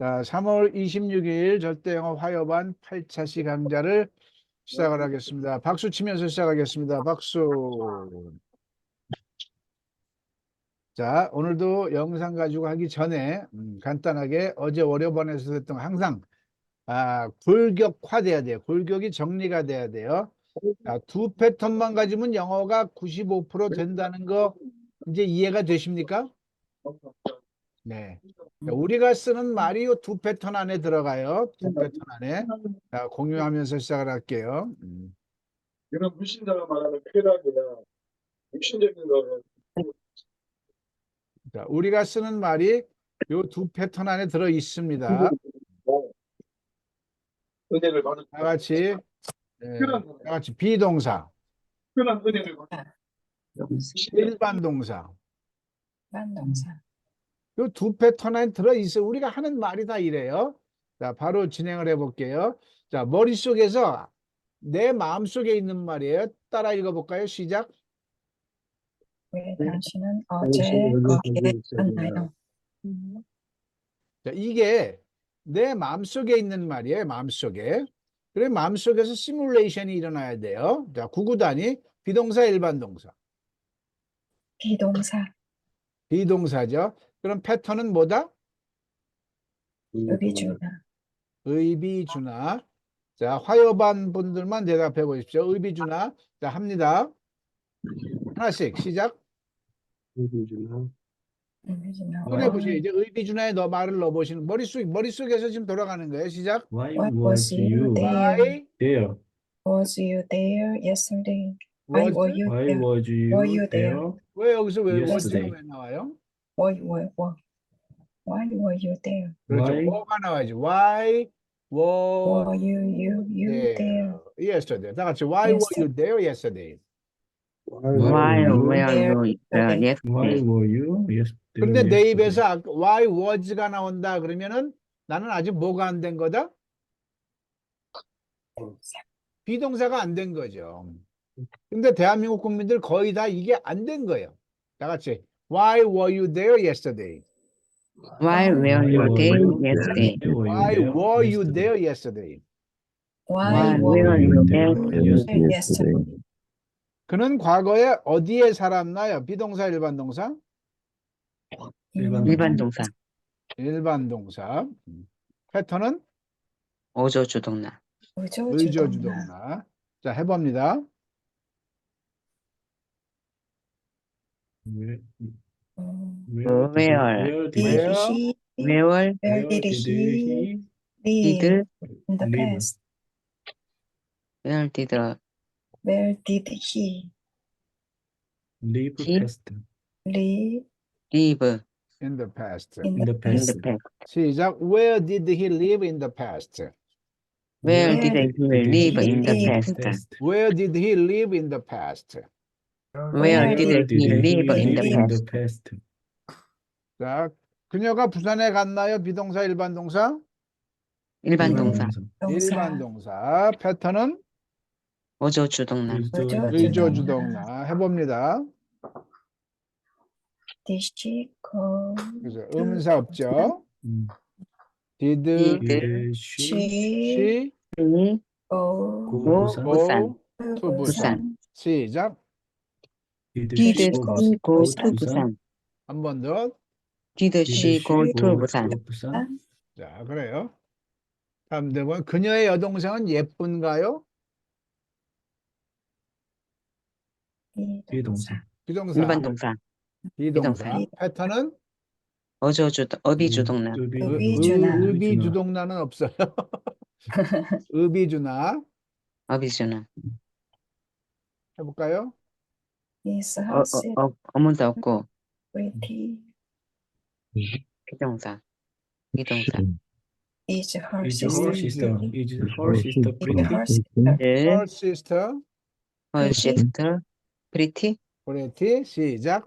자, 3월 26일 절대영어 화요반 8차시 강좌를 시작을 하겠습니다. 박수 치면서 시작하겠습니다. 박수. 자, 오늘도 영상 가지고 하기 전에 간단하게 어제 월요반에서 했던 거 항상 골격화돼야 돼요. 골격이 정리가 돼야 돼요. 자, 두 패턴만 가지면 영어가 95% 된다는 거 이제 이해가 되십니까? 네. 자, 우리가 쓰는 말이 이 두 패턴 안에 들어가요. 두 패턴 안에. 자, 공유하면서 시작을 할게요. 이런 불신자가 말하는 쾌락이나 육신적인 거는 자, 우리가 쓰는 말이 이 두 패턴 안에 들어 있습니다. 은혜를 받을 다 같이, 특별한 다 같이 비동사, 특별한 은혜를 받을 일반 동사. 반동사. 이 두 패턴 안에 들어 있어요. 우리가 하는 말이 다 이래요. 자, 바로 진행을 해볼게요. 자, 머릿속에서 내 마음속에 있는 말이에요. 따라 읽어볼까요? 시작. 왜 당신은 어제 거기에 갔나요? 자, 이게 내 마음속에 있는 말이에요. 마음속에. 그래 마음속에서 시뮬레이션이 일어나야 돼요. 자, 구구단위 비동사 일반 동사. 비동사. 비동사죠. 그럼 패턴은 뭐다? 의비주나. 의비주나. 자, 화요반 분들만 대답해 보십시오. 의비주나. 자, 합니다. 하나씩 시작. 의비주나. 꺼내 보세요. 이제 의비주나에 말을 넣어 보시는 머릿속에서 지금 돌아가는 거예요. 시작. Why What was was you you there? Why there? Was you there yesterday? Why was were you Why there? was Were you you there? there 왜 여기서 왜 yesterday? 왜 나와요? Why were you there? 그렇죠. Why? 뭐가 나와야지. Why were Were you there there? yesterday? 다 같이 Why were you there yesterday? Why were were there you yesterday? Why yesterday? were you 근데 내 yesterday? 입에서 Why was가 나온다 그러면은 나는 아직 뭐가 안 된 거다? 비동사가 안 된 거죠. 근데 대한민국 국민들 거의 다 이게 안 된 거예요. 다 같이 Why were you there yesterday? Why were you there yesterday? Why were you there yesterday? Why Why were were you you there there yesterday? yesterday? 그는 과거에 어디에 살았나요? 비동사 일반 동사? 일반 동사. 일반 동사. 패턴은 어조주동사. 의조주동사. 자, 해봅니다. Where did Where? he Where where did he did live in the live? past? where did Where did he live He? past live live In the past. in in the the in past? the past? 시작. Where did he live in the past? Where Where did he live in the live past? Where did he live in the past? Where did he live in the live past? past? 자, 그녀가 부산에 갔나요? 비동사 일반 동사? 일반 동사. 일반 동사. 패턴은 어조주동사. 의조주동사. 해봅니다. Did she go 그래서 to 음사 없죠? Did Did she she he go go go go to to 부산? 시작. Did Did she she go to Busan? 부산? 한 번 더. Did she go to 부산? 부산? 자, 그래요. 다음 대본 그녀의 여동생은 예쁜가요? 비동사. 비동사. 일반 동사. 비동사. 비동사. 패턴은 어비주동사. 의비주동사는 없어요. 의비주나. 어비주나. 해볼까요? Is her sister 어문도 없고 pretty? 비동사. 비동사. Is her Is sister her sister pretty? is her sister Is pretty? her sister Her sister Her sister pretty? pretty. 시작.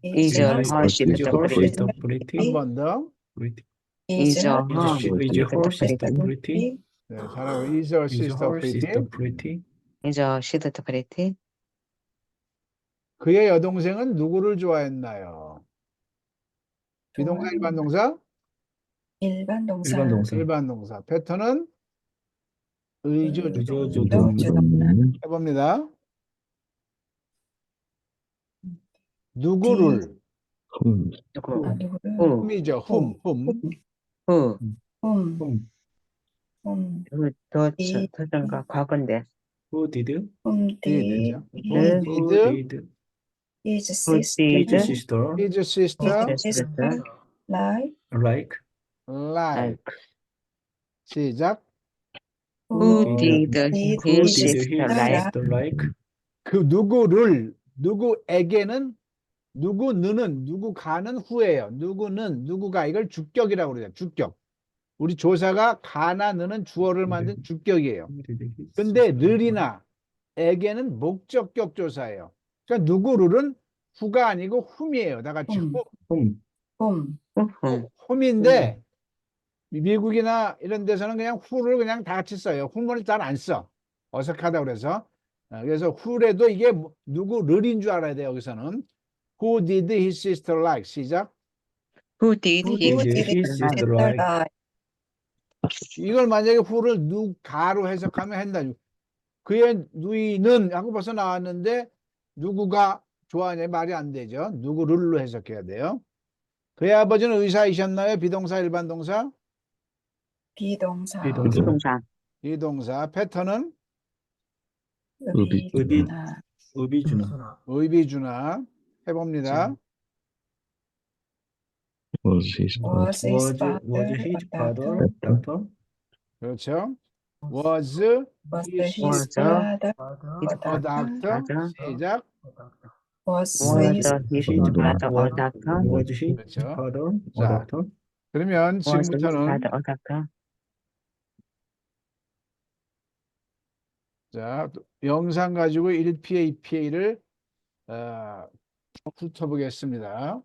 Is her sister pretty? 한 번 더. Pretty. Is her her sister pretty? 네, 잘하고 is her Is sister her sister pretty? pretty? Is her sister pretty? 그의 여동생은 누구를 좋아했나요? 비동사 일반 동사? 일반 동사. 일반 동사. 일반 동사. 패턴은 의조 주동. 의조 주동. 해봅니다. 누구를. 누구? 누구를. 후, 흠이죠. 흠. 후, whom. whom. 도전과 과거인데. Who did? whom did. 그죠? did. Whom Who did did? his Who sister. did? His sister his sister his sister. like. like? like. 시작. Who did did his Who his did sister his like? sister like? 그 누구에게는 누구는 누구가는 후예요. 누구가 이걸 주격이라고 그러죠. 주격. 우리 조사가 가나 너는 주어를 만든 주격이에요. Who did his 근데 sister 늘이나 에게는 목적격 조사예요. 그러니까 누구를은 후가 아니고 훔이에요. 다 같이 훔. whom? whom. 훔인데 미국이나 이런 데서는 그냥 후를 그냥 다 같이 써요. 훔을 잘 안 써. 어색하다 그래서. 그래서 후래도 이게 누구를인 줄 알아야 돼요. 여기서는. Who did his sister like? 시작. Who did Who his did his sister like? sister like? 이걸 만약에 후를 누가로 해석하면 한다. 그의 누이는 하고 벌써 나왔는데 누구가 좋아하냐 말이 안 되죠. 누구를로 해석해야 돼요. 그의 아버지는 의사이셨나요? 비동사 일반 동사? 비동사. 비동사. 비동사. 패턴은 의비주나. 의비주나. 의비주나. 해봅니다. was his Was father his a father doctor? doctor? 그렇죠. Was Was his his father father his a doctor? father? 시작. was Was his his father father a doctor? Was his 그렇죠. father a 자, doctor? 그러면 Was his 지금부터는 father a doctor? 자, 영상 가지고 1PA, 2PA를 훑어보겠습니다.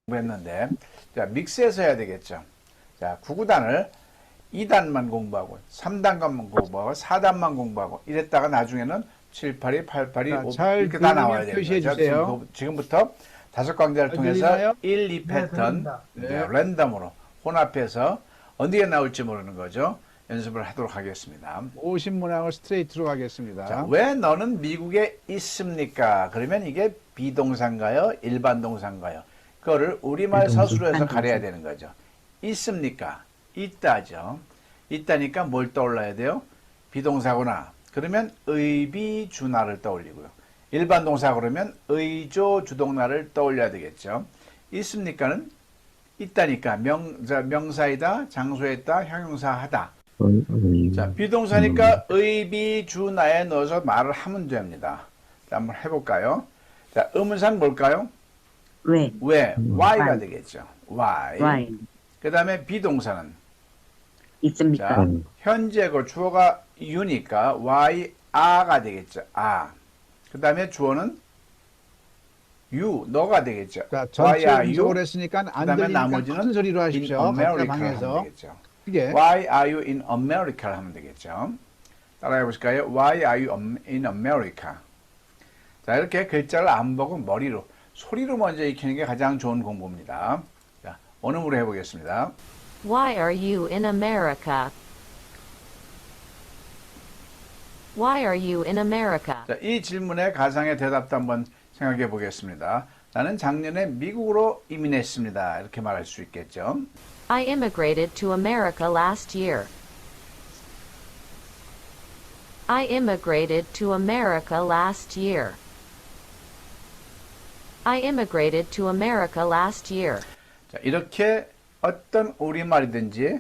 공부했는데 자 믹스해서 해야 되겠죠. 자 9구단을 2단만 공부하고 3단만 공부하고 4단만 공부하고 이랬다가 나중에는 7, 8이, 8, 8이 자, 잘 이렇게 다 들리면 나와야 되는 표시해 거죠. 주세요. 지금부터 5강좌를 잘 통해서 들리나요? 1, 2 패턴 네. 랜덤으로 혼합해서 어디에 나올지 모르는 거죠. 연습을 하도록 하겠습니다. 50문항을 스트레이트로 가겠습니다. 자, 왜 너는 미국에 있습니까? 그러면 이게 비동사인가요? 일반 동사인가요? 그거를 우리말 비동사. 서술로 해서 비동사. 가려야 되는 거죠. 있습니까? 있다죠. 있다니까 뭘 떠올라야 돼요? 비동사구나. 그러면 의비주나를 떠올리고요. 일반 동사 그러면 의조 주동나를 떠올려야 되겠죠. 있습니까는 있다니까 명사이다, 장소에 있다, 형용사 하다. 자, 비동사니까 의비주나에 넣어서 말을 하면 됩니다. 자, 한번 해볼까요? 자, 의문사는 뭘까요? 왜? 왜? Why가 Why. 되겠죠. Why. Why? 그 다음에 비동사는 있습니까? 자, 현재고 주어가 you니까 why are가 되겠죠. are. 그 다음에 주어는 you, 너가 되겠죠. 자, why 전체 are you? 음성으로 했으니까 안 그다음에 들리니까 나머지는 큰 소리로 in 하십시오. 각자 America 하면 방에서. 되겠죠. 이게 Why are you in America를 하면 되겠죠. 따라해 보실까요? Why are you in America? 자, 이렇게 글자를 안 보고 머리로, 소리로 먼저 익히는 게 가장 좋은 공부입니다. 자, 원음으로 해보겠습니다. Why are you in America? Why are you in America? 자, 이 질문의 가상의 대답도 한번 생각해 보겠습니다. 나는 작년에 미국으로 이민했습니다. 이렇게 말할 수 있겠죠. I immigrated to America last year. I immigrated to America last year. I immigrated to America last year. 자, 이렇게 어떤 우리말이든지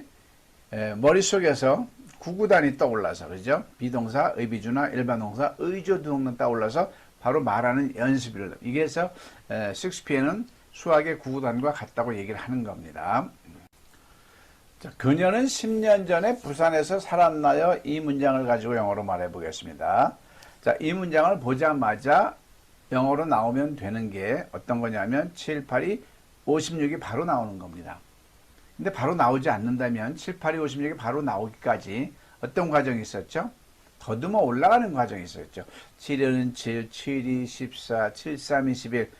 머릿속에서 구구단이 떠올라서, 그죠? 비동사, 의비주나 일반 동사, 의조 등등 떠올라서 바로 말하는 연습을. 이게 해서 6P에는 수학의 구구단과 같다고 얘기를 하는 겁니다. 자, 그녀는 10년 전에 부산에서 살았나요? 이 문장을 가지고 영어로 말해 보겠습니다. 자, 이 문장을 보자마자 영어로 나오면 되는 게 어떤 거냐면 7, 8이 56이 바로 나오는 겁니다. 근데 바로 나오지 않는다면 7, 8이 56이 바로 나오기까지 어떤 과정이 있었죠? 더듬어 올라가는 과정이 있었죠. 7은 7, 7이 14, 7, 3이 11.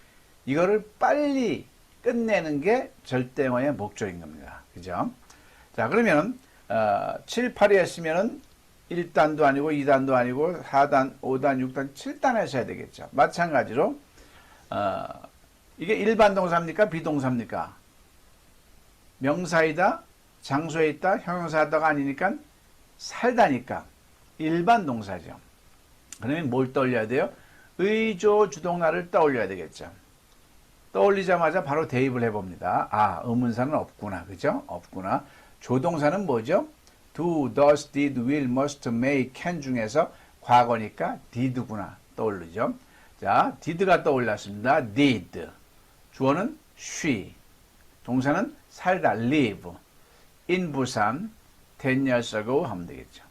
이거를 빨리 끝내는 게 절대어의 목적인 겁니다. 그죠? 자, 그러면 7, 8이 했으면은 1단도 아니고 2단도 아니고 4단, 5단, 6단, 7단 하셔야 되겠죠. 마찬가지로 이게 일반 동사입니까? 비동사입니까? 명사이다, 장소에 있다, 형용사다가 아니니까 살다니까 일반 동사죠. 그러면 뭘 떠올려야 돼요? 의조 주동사를 떠올려야 되겠죠. 떠올리자마자 바로 대입을 해봅니다. 아, 의문사는 없구나. 그죠? 없구나. 조동사는 뭐죠? do, does, did, will, must, may, can 중에서 과거니까 did구나 떠오르죠. 자, did가 떠올랐습니다. did. 주어는 she. 동사는 살다, live. in Busan 10 years ago 하면 되겠죠.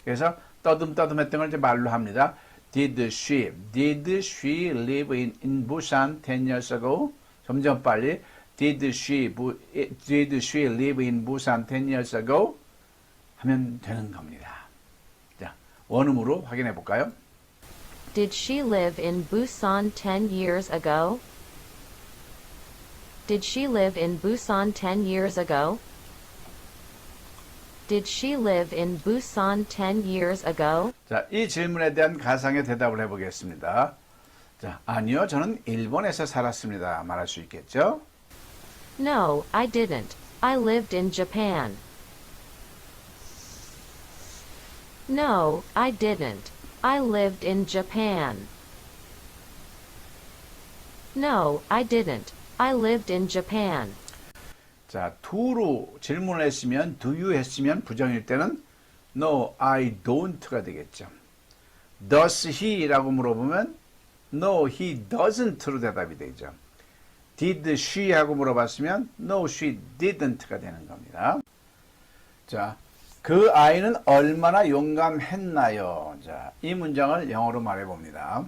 그래서 떠듬떠듬했던 걸 이제 말로 합니다. Did she live in Busan 10 years ago? 점점 빨리. Did she live in Busan 10 years ago? 하면 되는 겁니다. 자, 원음으로 확인해 볼까요? Did she live in Busan 10 years ago? Did she live in Busan 10 years ago? Did she live in Busan 10 years ago? 자, 이 질문에 대한 가상의 대답을 해보겠습니다. 자, 아니요, 저는 일본에서 살았습니다. 말할 수 있겠죠? No, I didn't. I lived in Japan. No, I didn't. I lived in Japan. No, I didn't. I lived in Japan. 자, do로 질문을 했으면, do you 했으면 부정일 때는 no, I don't가 되겠죠. does he라고 물어보면 no, he doesn't로 대답이 되죠. did she 하고 물어봤으면 no, she didn't가 되는 겁니다. 자, 그 아이는 얼마나 용감했나요? 자, 이 문장을 영어로 말해 봅니다.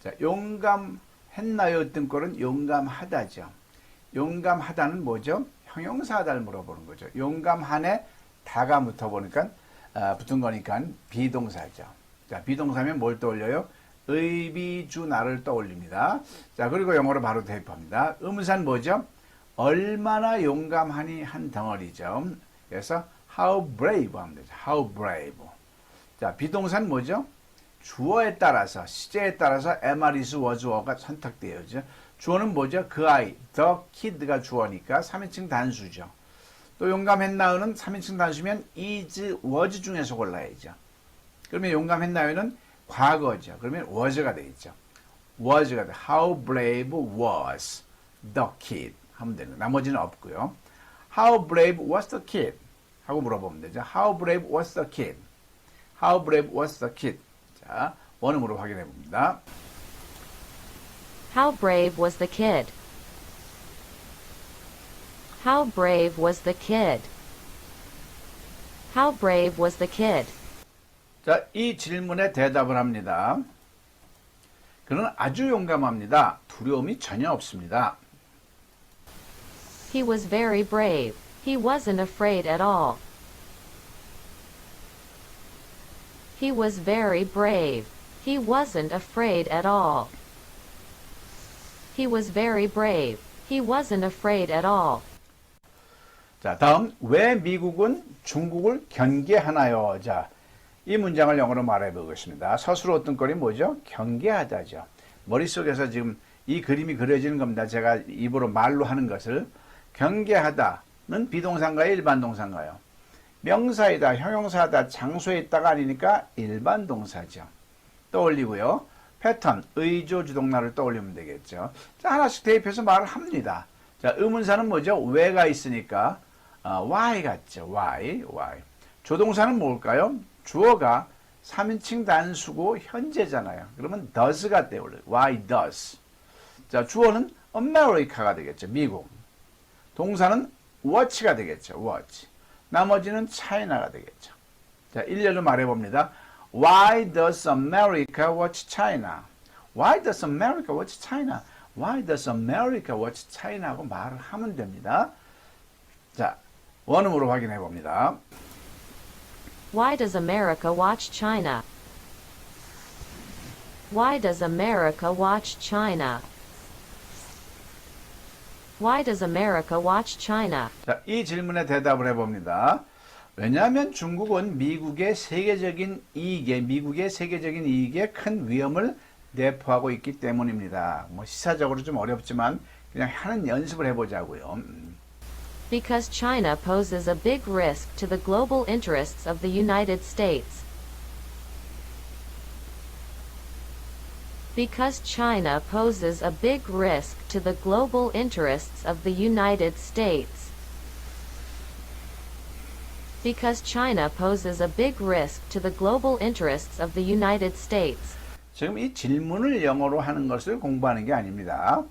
자, 용감했나요? 뜬꼴은 용감하다죠. 용감하다는 뭐죠? 형용사다를 물어보는 거죠. 용감한에 다가 붙어보니까 붙은 거니까 비동사죠. 자, 비동사면 뭘 떠올려요? 의비주나를 떠올립니다. 자, 그리고 영어로 바로 대입합니다. 의문사는 뭐죠? 얼마나 용감하니 한 덩어리죠. 그래서 how brave 하면 되죠. how brave. 자, 비동사는 뭐죠? 주어에 따라서, 시제에 따라서 am, is, was, were가 선택되어죠. 주어는 뭐죠? 그 아이, the kid가 주어니까 3인칭 단수죠. 또 용감했나요는 3인칭 단수면 is, was 중에서 골라야죠. 그러면 용감했나요는 과거죠. 그러면 was가 되겠죠. was가 돼. How brave was the kid 하면 되는. 나머지는 없고요. How brave was the kid 하고 물어보면 되죠. How brave was the kid? How brave was the kid? 자, 원음으로 확인해 봅니다. How brave was the kid? How brave was the kid? How brave was the kid? 자, 이 질문에 대답을 합니다. 그는 아주 용감합니다. 두려움이 전혀 없습니다. He was very brave. He wasn't afraid at all. He was very brave. He wasn't afraid at all. He was very brave. He wasn't afraid at all. 자, 다음 왜 미국은 중국을 경계하나요? 자, 이 문장을 영어로 말해 보겠습니다. 서술어 어떤거리 뭐죠? 경계하다죠. 머릿속에서 지금 이 그림이 그려지는 겁니다. 제가 입으로 말로 하는 것을. 경계하다는 비동사인가요? 일반 동사인가요? 명사이다, 형용사다, 장소에 있다가 아니니까 일반 동사죠. 떠올리고요. 패턴, 의조 주동사를 떠올리면 되겠죠. 자, 하나씩 대입해서 말을 합니다. 자, 의문사는 뭐죠? 왜가 있으니까 why 같죠. why. 조동사는 뭘까요? 주어가 3인칭 단수고 현재잖아요. 그러면 does가 떠올려요. why does. 자, 주어는 America가 되겠죠. 미국. 동사는 watch가 되겠죠. watch. 나머지는 China가 되겠죠. 자, 일렬로 말해봅니다. Why does America watch China? Why does America watch China? Why does America watch China? 하고 말을 하면 됩니다. 자, 원음으로 확인해 봅니다. Why does America watch China? Why does America watch China? Why does America watch China? 자, 이 질문에 대답을 해봅니다. 왜냐하면 중국은 미국의 세계적인 이익에 큰 위험을 내포하고 있기 때문입니다. 뭐 시사적으로 좀 어렵지만 그냥 하는 연습을 해보자고요. Because China poses a big risk to the global interests of the United States. Because China poses a big risk to the global interests of the United States. Because China poses a big risk to the global interests of the United States. 지금 이 질문을 영어로 하는 것을 공부하는 게 아닙니다.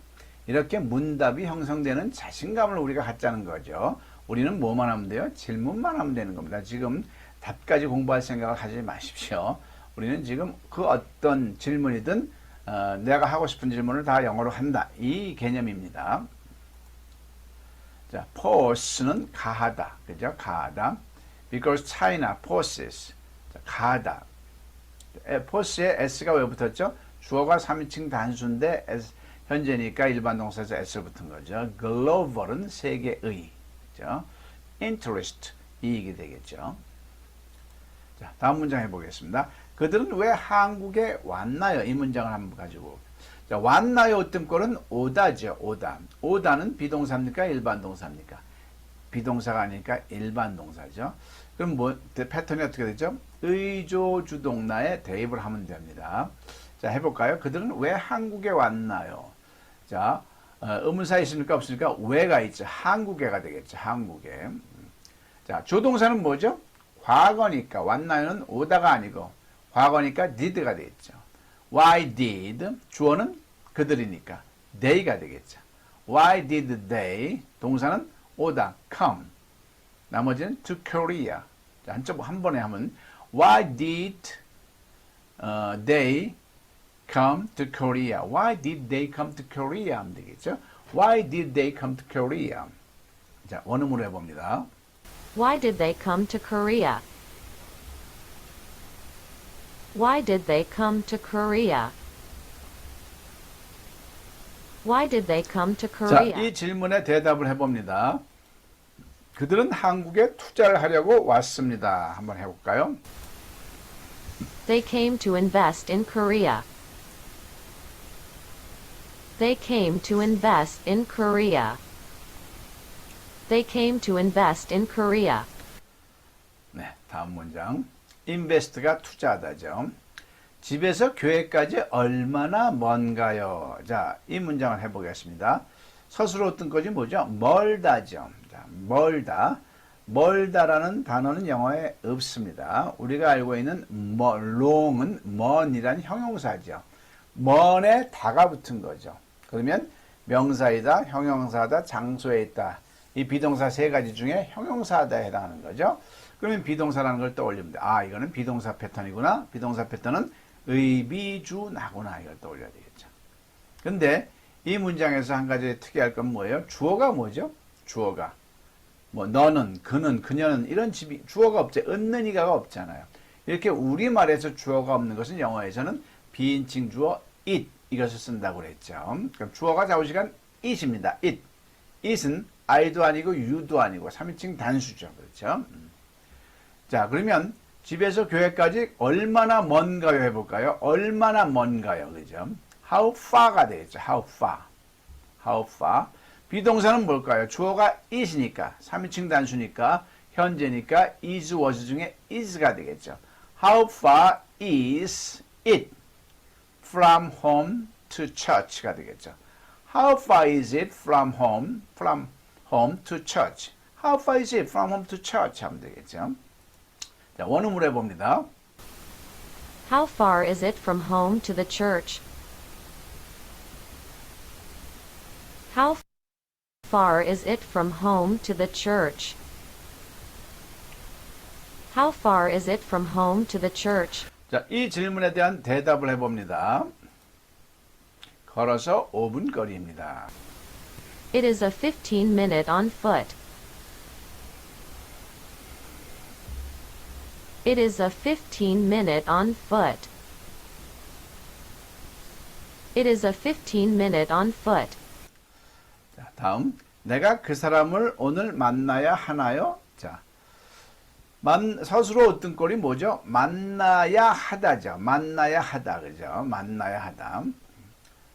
이렇게 문답이 형성되는 자신감을 우리가 갖자는 거죠. 우리는 뭐만 하면 돼요? 질문만 하면 되는 겁니다. 지금 답까지 공부할 생각을 하지 마십시오. 우리는 지금 그 어떤 질문이든 내가 하고 싶은 질문을 다 영어로 한다. 이 개념입니다. 자, force는 가하다. 그죠? 가하다. Because China poses. 자, 가하다. force에 s가 왜 붙었죠? 주어가 3인칭 단수인데 현재니까 일반 동사에서 s를 붙은 거죠. global은 세계의. 그죠? interest 이익이 되겠죠. 자, 다음 문장 해보겠습니다. 그들은 왜 한국에 왔나요? 이 문장을 한번 가지고. 자, 왔나요? 어뜸꼴은 오다죠. 오다. 오다는 비동사입니까? 일반 동사입니까? 비동사가 아니니까 일반 동사죠. 그럼 뭐 패턴이 어떻게 되죠? 의조주동사에 대입을 하면 됩니다. 자, 해볼까요? 그들은 왜 한국에 왔나요? 자, 의문사 있습니까? 없습니까? 왜가 있죠. 한국에가 되겠죠. 한국에. 자, 조동사는 뭐죠? 과거니까 왔나요는 오다가 아니고 과거니까 did가 되겠죠. Why did? 주어는 그들이니까 they가 되겠죠. Why did they? 동사는 오다, come. 나머지는 to Korea. 자, 한 번에 하면 Why did they come to Korea? Why did they come to Korea? 하면 되겠죠. Why did they come to Korea? 자, 원음으로 해봅니다. Why did they come to Korea? Why did they come to Korea? Why did they come to 자, Korea? 이 질문에 대답을 해봅니다. 그들은 한국에 투자를 하려고 왔습니다. 한번 해볼까요? They came to invest in Korea. They came to invest in Korea. They came to invest in Korea. 네, 다음 문장. invest가 투자하다죠. 집에서 교회까지 얼마나 먼가요? 자, 이 문장을 해보겠습니다. 서술어 어떤 거지 뭐죠? 멀다죠. 자, 멀다. 멀다라는 단어는 영어에 없습니다. 우리가 알고 있는 long은 먼이란 형용사죠. 먼에 다가 붙은 거죠. 그러면 명사이다, 형용사다, 장소에 있다. 이 비동사 세 가지 중에 형용사다에 해당하는 거죠. 그러면 비동사라는 걸 떠올리면 돼. 아, 이거는 비동사 패턴이구나. 비동사 패턴은 의비주나구나. 이걸 떠올려야 되겠죠. 근데 이 문장에서 한 가지 특이할 건 뭐예요? 주어가 뭐죠? 주어가. 뭐 너는, 그는, 그녀는 이런 주어가 없죠. 있는 이가가 없잖아요. 이렇게 우리말에서 주어가 없는 것은 영어에서는 비인칭 주어 it 이것을 쓴다고 그랬죠. 그럼 주어가 좌우시간 it입니다. it. it은 I도 아니고 you도 아니고 3인칭 단수죠. 그렇죠? 자, 그러면 집에서 교회까지 얼마나 먼가요 해볼까요? 얼마나 먼가요? 그죠? How far가 되겠죠. How far. How far. 비동사는 뭘까요? 주어가 is니까 3인칭 단수니까 현재니까 is, was 중에 is가 되겠죠. How far is it from home to church가 되겠죠. How far is it from home to church? How far is it from home to church? 하면 되겠죠. 자, 원음으로 해봅니다. How far is it from home to the church? How far is it from home to the church? How far is it from home to the church? 자, 이 질문에 대한 대답을 해봅니다. 걸어서 5분 거리입니다. It is a 15-minute on foot. It is a 15-minute on foot. It is a 15-minute on foot. 자, 다음. 내가 그 사람을 오늘 만나야 하나요? 자, 서술어 어떤 꼴이 뭐죠? 만나야 하다죠. 만나야 하다. 그죠? 만나야 하다.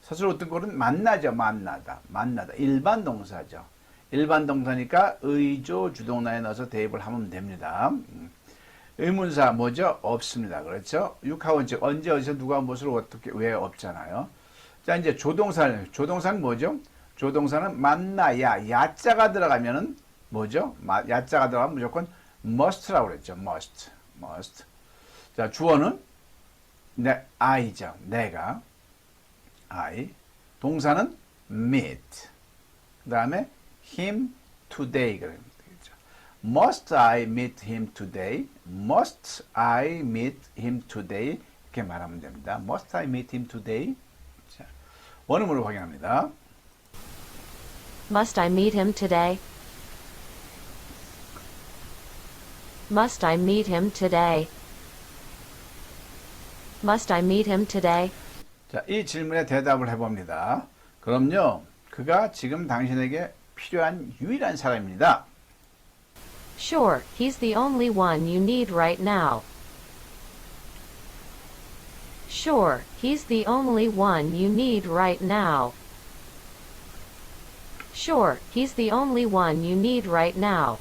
서술어 어떤 꼴은 만나죠. 만나다. 만나다. 일반 동사죠. 일반 동사니까 의조 주동사에 넣어서 대입을 하면 됩니다. 의문사 뭐죠? 없습니다. 그렇죠? 육하원칙 언제 어디서 누가 무엇을 어떻게 왜 없잖아요. 자, 이제 조동사는 뭐죠? 조동사는 만나야 야자가 들어가면은 뭐죠? 야자가 들어가면 무조건 must라고 그랬죠. must. 자, 주어는 I죠. 내가 I. 동사는 meet. 그 다음에 him today 그러면 되겠죠. Must I meet him today? Must I meet him today? 이렇게 말하면 됩니다. Must I meet him today? 자, 원음으로 확인합니다. Must I meet him today? Must I meet him today? Must I meet him today? 자, 이 질문에 대답을 해봅니다. 그럼요, 그가 지금 당신에게 필요한 유일한 사람입니다. Sure, he's the only one you need right now. Sure, he's the only one you need right now. Sure, he's the only one you need right now.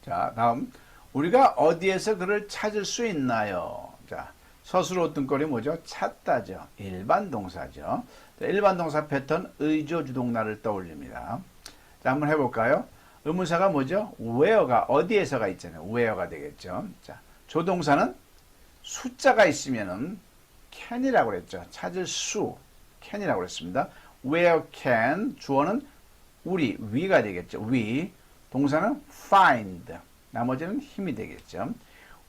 자, 다음. 우리가 어디에서 그를 찾을 수 있나요? 자, 서술어 어떤 꼴이 뭐죠? 찾다죠. 일반 동사죠. 자, 일반 동사 패턴 의조 주동사를 떠올립니다. 자, 한번 해볼까요? 의문사가 뭐죠? where가 어디에서가 있잖아요. where가 되겠죠. 자, 조동사는 숫자가 있으면은 can이라고 그랬죠. 찾을 수 can이라고 그랬습니다. where can 주어는 우리 we가 되겠죠. we 동사는 find 나머지는 힘이 되겠죠.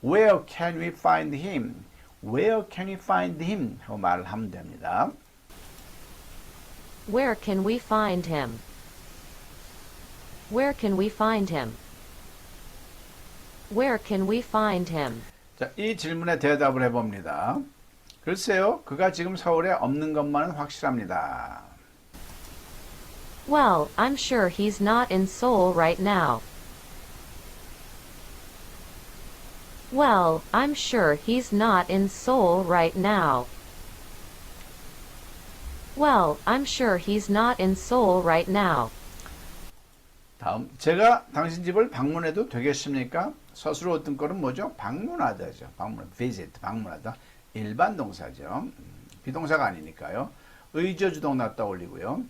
Where can we find him? Where can we find him? 하고 말을 하면 됩니다. Where can we find him? Where can we find him? Where can we find him? 자, 이 질문에 대답을 해봅니다. 글쎄요, 그가 지금 서울에 없는 것만은 확실합니다. Well, I'm sure he's not in Seoul right now. Well, I'm sure he's not in Seoul right now. Well, I'm sure he's not in Seoul right now. 다음, 제가 당신 집을 방문해도 되겠습니까? 서술어 어떤 거는 뭐죠? 방문하다죠. visit, 방문하다. 일반 동사죠. 비동사가 아니니까요. 의조 주동사 떠올리고요.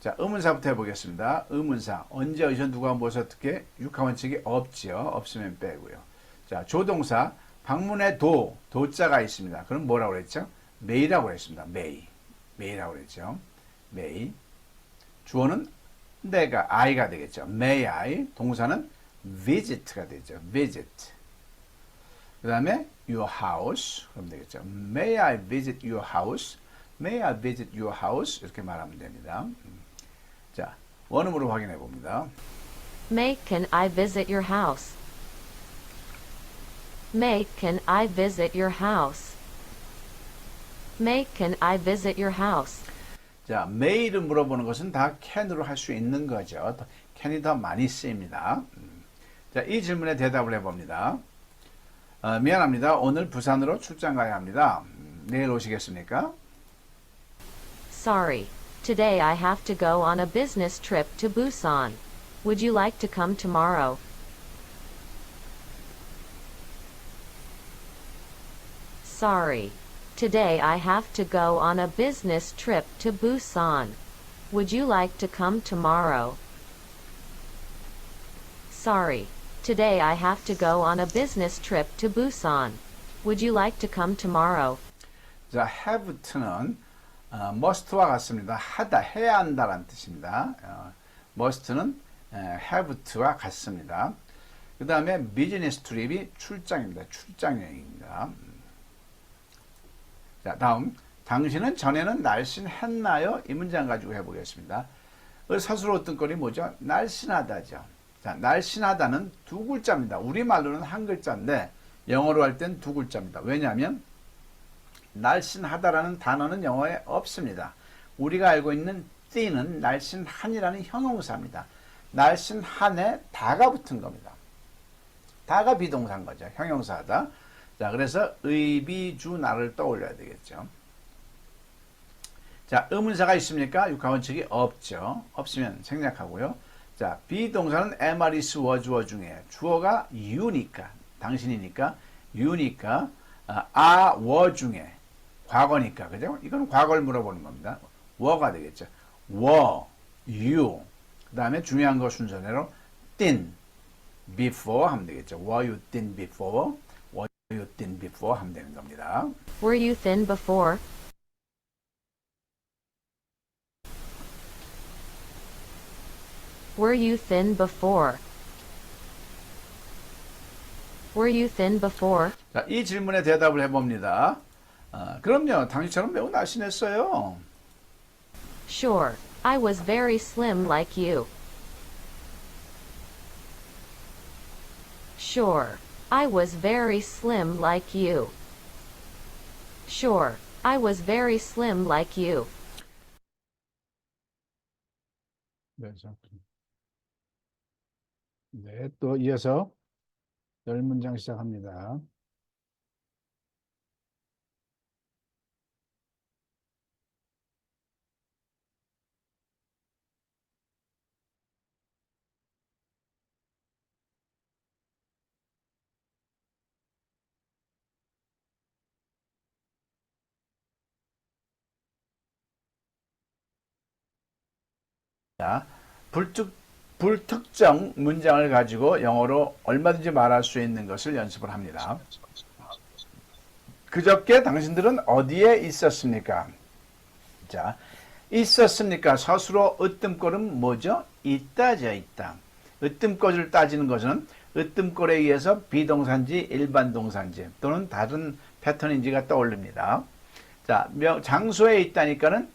자, 의문사부터 해보겠습니다. 의문사, 언제, 어디서, 누가, 무엇, 어떻게, 육하원칙이 없지요. 없으면 빼고요. 자, 조동사, 방문에 도자가 있습니다. 그럼 뭐라고 그랬죠? may라고 그랬습니다. may라고 그랬죠. may. 주어는 내가, I가 되겠죠. may I. 동사는 visit가 되죠. visit. 그 다음에 your house. 그럼 되겠죠. May I visit your house? May I visit your house? 이렇게 말하면 됩니다. 자, 원음으로 확인해 봅니다. May can I visit your house? May can I visit your house? May can I visit your house? 자, may를 물어보는 것은 다 can으로 할 수 있는 거죠. can이 더 많이 쓰입니다. 자, 이 질문에 대답을 해봅니다. 미안합니다. 오늘 부산으로 출장 가야 합니다. 내일 오시겠습니까? Sorry. Today I have to go on a business trip to Busan. Would you like to come tomorrow? Sorry. Today I have to go on a business trip to Busan. Would you like to come tomorrow? Sorry. Today I have to go on a business trip to Busan. Would you like to come tomorrow? 자, have to는 must와 같습니다. 하다, 해야 한다라는 뜻입니다. must는 have to와 같습니다. 그 다음에 비즈니스 트립이 출장입니다. 출장 여행입니다. 자, 다음. 당신은 전에는 날씬했나요? 이 문장 가지고 해보겠습니다. 사수로 어떤 거리 뭐죠? 날씬하다죠. 자, 날씬하다는 두 글자입니다. 우리말로는 한 글자인데 영어로 할 땐 두 글자입니다. 왜냐하면 날씬하다라는 단어는 영어에 없습니다. 우리가 알고 있는 thin은 날씬한이라는 형용사입니다. 날씬한에 다가 붙은 겁니다. 다가 비동사인 거죠. 형용사다. 자, 그래서 의비주나를 떠올려야 되겠죠. 자, 의문사가 있습니까? 육하원칙이 없죠. 없으면 생략하고요. 자, 비동사는 am, are, is, was, were 중에 주어가 you니까, 당신이니까, you니까, are, were 중에 과거니까, 그죠? 이건 과거를 물어보는 겁니다. were가 되겠죠. were, you. 그 다음에 중요한 거 순서대로 thin, before 하면 되겠죠. were you thin before? were you thin before 하면 되는 겁니다. Were you thin before? Were you thin before? Were you thin before? 자, 이 질문에 대답을 해봅니다. 그럼요, 당신처럼 매우 날씬했어요. Sure, I was very slim like you. Sure, I was very slim like you. Sure, I was very slim like you. 네, 또 이어서 열 문장 시작합니다. 자, 불특정 문장을 가지고 영어로 얼마든지 말할 수 있는 것을 연습을 합니다. 그저께 당신들은 어디에 있었습니까? 자, 있었습니까? 서술어 으뜸꼴은 뭐죠? 있다죠, 있다. 으뜸꼴을 따지는 것은 으뜸꼴에 의해서 비동사인지 일반 동사인지 또는 다른 패턴인지가 떠올립니다. 자, 장소에 있다니까는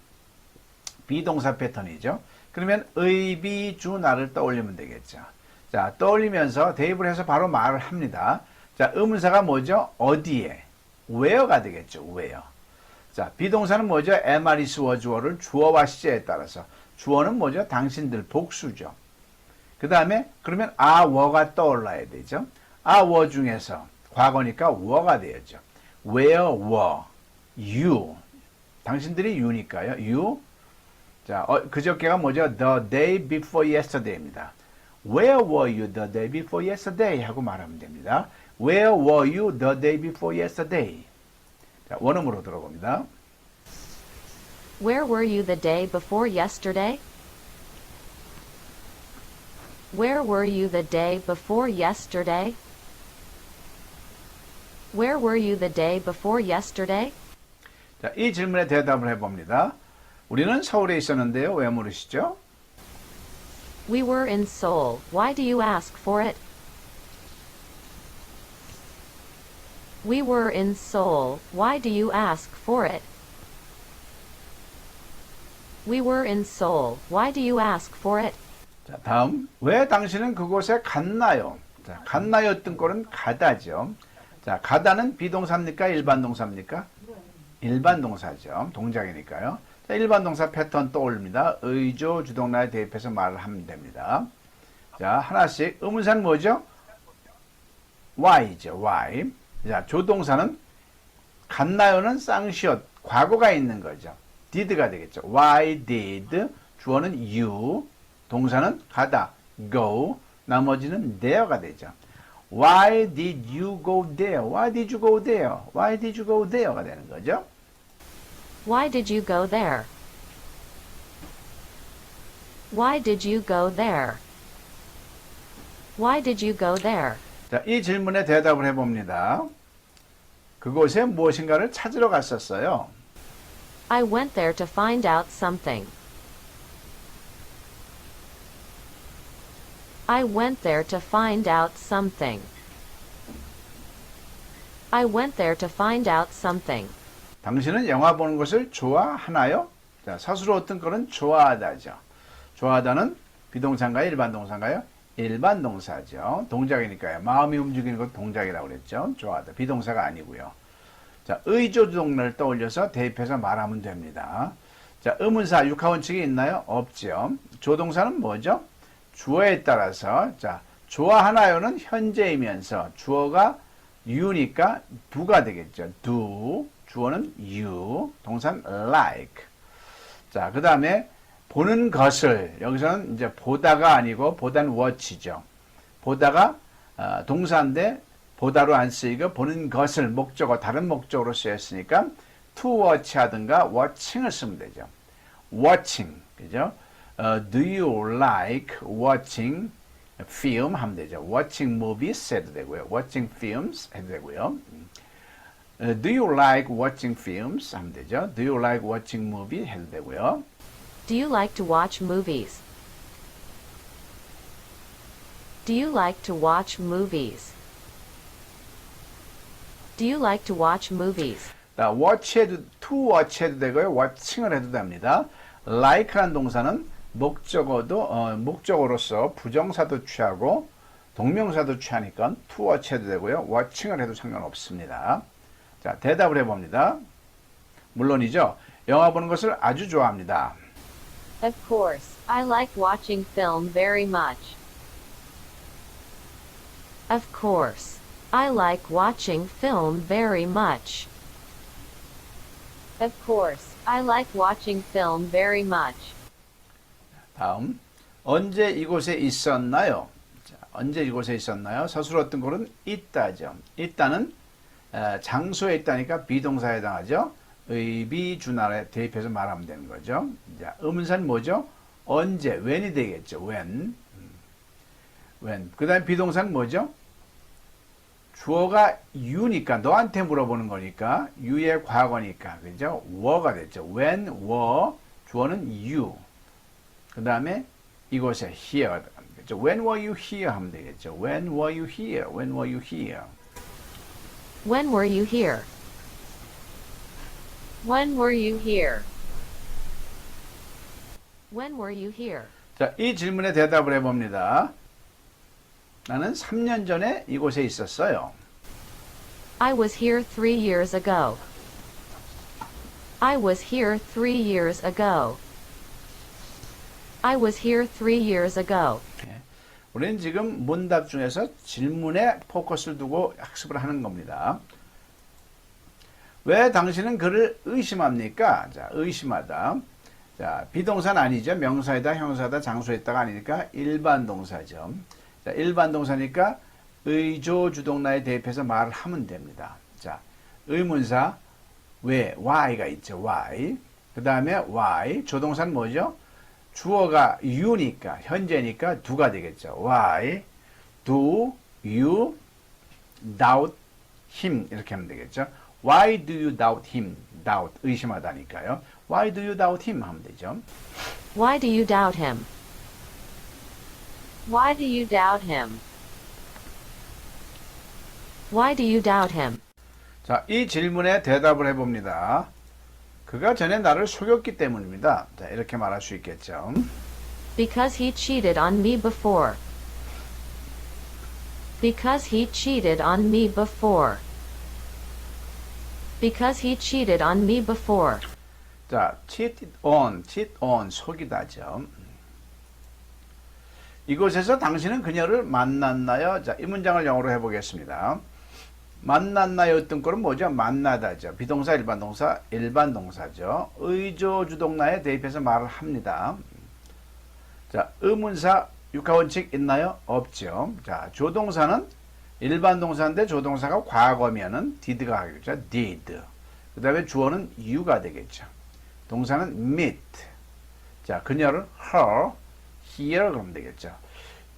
비동사 패턴이죠. 그러면 의비주나를 떠올리면 되겠죠. 자, 떠올리면서 대입을 해서 바로 말을 합니다. 자, 의문사가 뭐죠? 어디에? where가 되겠죠. where. 자, 비동사는 뭐죠? am, are, is, was, were를 주어와 시제에 따라서. 주어는 뭐죠? 당신들, 복수죠. 그 다음에 그러면 are, were가 떠올라야 되죠. are, were 중에서 과거니까 were가 되었죠. where were you? 당신들이 you니까요. you. 자, 그저께가 뭐죠? The day before yesterday입니다. Where were you the day before yesterday? 하고 말하면 됩니다. Where were you the day before yesterday? 자, 원음으로 들어봅니다. Where were you the day before yesterday? Where were you the day before yesterday? Where were you the day before yesterday? 자, 이 질문에 대답을 해봅니다. 우리는 서울에 있었는데요. 왜 물으시죠? We were in Seoul. Why do you ask for it? We were in Seoul. Why do you ask for it? We were in Seoul. Why do you ask for it? 자, 다음. 왜 당신은 그곳에 갔나요? 자, 갔나요? 어떤 꼴은 가다죠. 자, 가다는 비동사입니까? 일반 동사입니까? 일반 동사죠. 동작이니까요. 자, 일반 동사 패턴 떠올립니다. 의조, 주동사에 대입해서 말을 하면 됩니다. 자, 하나씩. 의문사는 뭐죠? why죠. why. 자, 조동사는 갔나요는 쌍시옷, 과거가 있는 거죠. did가 되겠죠. Why did? 주어는 you, 동사는 가다, go, 나머지는 there가 되죠. Why did you go there? Why did you go there? Why did you go there가 되는 거죠. Why did you go there? Why did you go there? Why did you go there? 자, 이 질문에 대답을 해봅니다. 그곳에 무엇인가를 찾으러 갔었어요. I went there to find out something. I went there to find out something. I went there to find out something. 당신은 영화 보는 것을 좋아하나요? 자, 서술어 어떤 거는 좋아하다죠. 좋아하다는 비동사인가요? 일반 동사인가요? 일반 동사죠. 동작이니까요. 마음이 움직이는 것 동작이라고 그랬죠. 좋아하다. 비동사가 아니고요. 자, 의조주동사를 떠올려서 대입해서 말하면 됩니다. 자, 의문사 육하원칙이 있나요? 없죠. 조동사는 뭐죠? 주어에 따라서 자, 좋아하나요는 현재이면서 주어가 you니까 do가 되겠죠. do. 주어는 you. 동사는 like. 자, 그 다음에 보는 것을 여기서는 이제 보다가 아니고 보다는 watch죠. 보다가 동사인데 보다로 안 쓰이고 보는 것을 목적어 다른 목적으로 쓰였으니까 to watch 하든가 watching을 쓰면 되죠. watching 그죠? Do you like watching film 하면 되죠. watching movies 해도 되고요. watching films 해도 되고요. Do you like watching films 하면 되죠. Do you like watching movie 해도 되고요. Do you like to watch movies? Do you like to watch movies? Do you like to watch movies? 자, watch 해도, to watch 해도 되고요. watching을 해도 됩니다. like라는 동사는 목적어로서 부정사도 취하고 동명사도 취하니까 to watch 해도 되고요. watching을 해도 상관없습니다. 자, 대답을 해봅니다. 물론이죠. 영화 보는 것을 아주 좋아합니다. Of course, I like watching film very much. Of course, I like watching film very much. Of course, I like watching film very much. 다음, 언제 이곳에 있었나요? 자, 언제 이곳에 있었나요? 서술 어떤 거는 있다죠. 있다는 장소에 있다니까 비동사에 해당하죠. 의비준말에 대입해서 말하면 되는 거죠. 자, 의문사는 뭐죠? 언제, when이 되겠죠. when. when. 그 다음에 비동사는 뭐죠? 주어가 you니까 너한테 물어보는 거니까 you의 과거니까 그죠? were가 됐죠. when, were. 주어는 you. 그 다음에 이곳에 here. 그죠? When were you here 하면 되겠죠. When were you here? When were you here? When were you here? When were you here? When were you here? 자, 이 질문에 대답을 해봅니다. 나는 3년 전에 이곳에 있었어요. I was here 3 years ago. I was here 3 years ago. I was here 3 years ago. 우리는 지금 문답 중에서 질문에 포커스를 두고 학습을 하는 겁니다. 왜 당신은 그를 의심합니까? 자, 의심하다. 자, 비동사는 아니죠. 명사이다, 형사다, 장소에다가 아니니까 일반 동사죠. 자, 일반 동사니까 의조주동사에 대입해서 말을 하면 됩니다. 자, 의문사 왜, why가 있죠. why. 그 다음에 why. 조동사는 뭐죠? 주어가 you니까 현재니까 do가 되겠죠. Why do you doubt him? 이렇게 하면 되겠죠. Why do you doubt him? doubt 의심하다니까요. Why do you doubt him? 하면 되죠. Why do you doubt him? Why do you doubt him? Why do you doubt him? 자, 이 질문에 대답을 해봅니다. 그가 전에 나를 속였기 때문입니다. 자, 이렇게 말할 수 있겠죠. Because he cheated on me before. Because he cheated on me before. Because he cheated on me before. 자, cheat on, 속이다죠. 이곳에서 당신은 그녀를 만났나요? 자, 이 문장을 영어로 해보겠습니다. 만났나요? 어떤 거는 뭐죠? 만나다죠. 비동사, 일반 동사죠. 의조주동사에 대입해서 말을 합니다. 자, 의문사, 육하원칙 있나요? 없죠. 자, 조동사는 일반 동사인데 조동사가 과거면은 did가 하겠죠. did. 그 다음에 주어는 you가 되겠죠. 동사는 meet. 자, 그녀를 her, here 그러면 되겠죠.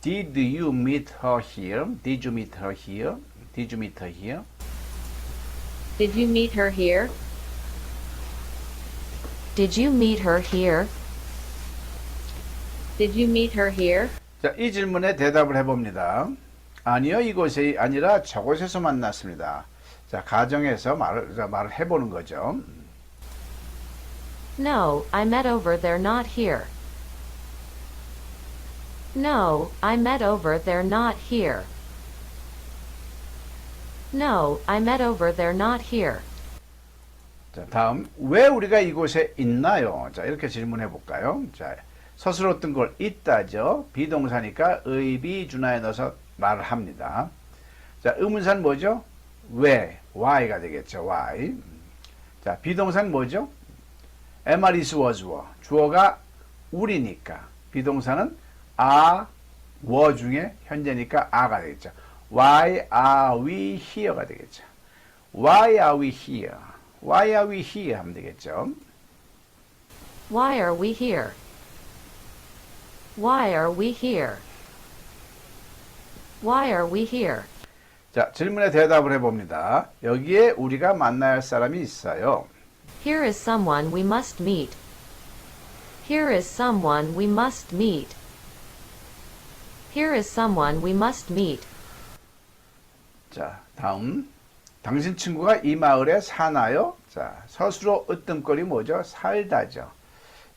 Did you meet her here? Did you meet her here? Did you meet her here? Did you meet her here? Did you meet her here? Did you meet her here? 자, 이 질문에 대답을 해봅니다. 아니요, 이곳이 아니라 저곳에서 만났습니다. 자, 가정에서 말을 해보는 거죠. No, I met over there, not here. No, I met over there, not here. No, I met over there, not here. 자, 다음, 왜 우리가 이곳에 있나요? 자, 이렇게 질문해 볼까요? 자, 서술어 어떤 걸 있다죠. 비동사니까 의비준하에 넣어서 말을 합니다. 자, 의문사는 뭐죠? 왜, why가 되겠죠. why. 자, 비동사는 뭐죠? am, are, is, was, were. 주어가 우리니까. 비동사는 are, were 중에 현재니까 are가 되겠죠. Why are we here가 되겠죠. Why are we here? Why are we here 하면 되겠죠. Why are we here? Why are we here? Why are we here? 자, 질문에 대답을 해봅니다. 여기에 우리가 만나야 할 사람이 있어요. Here is someone we must meet. Here is someone we must meet. Here is someone we must meet. 자, 다음. 당신 친구가 이 마을에 사나요? 자, 서술어 으뜸거리 뭐죠? 살다죠.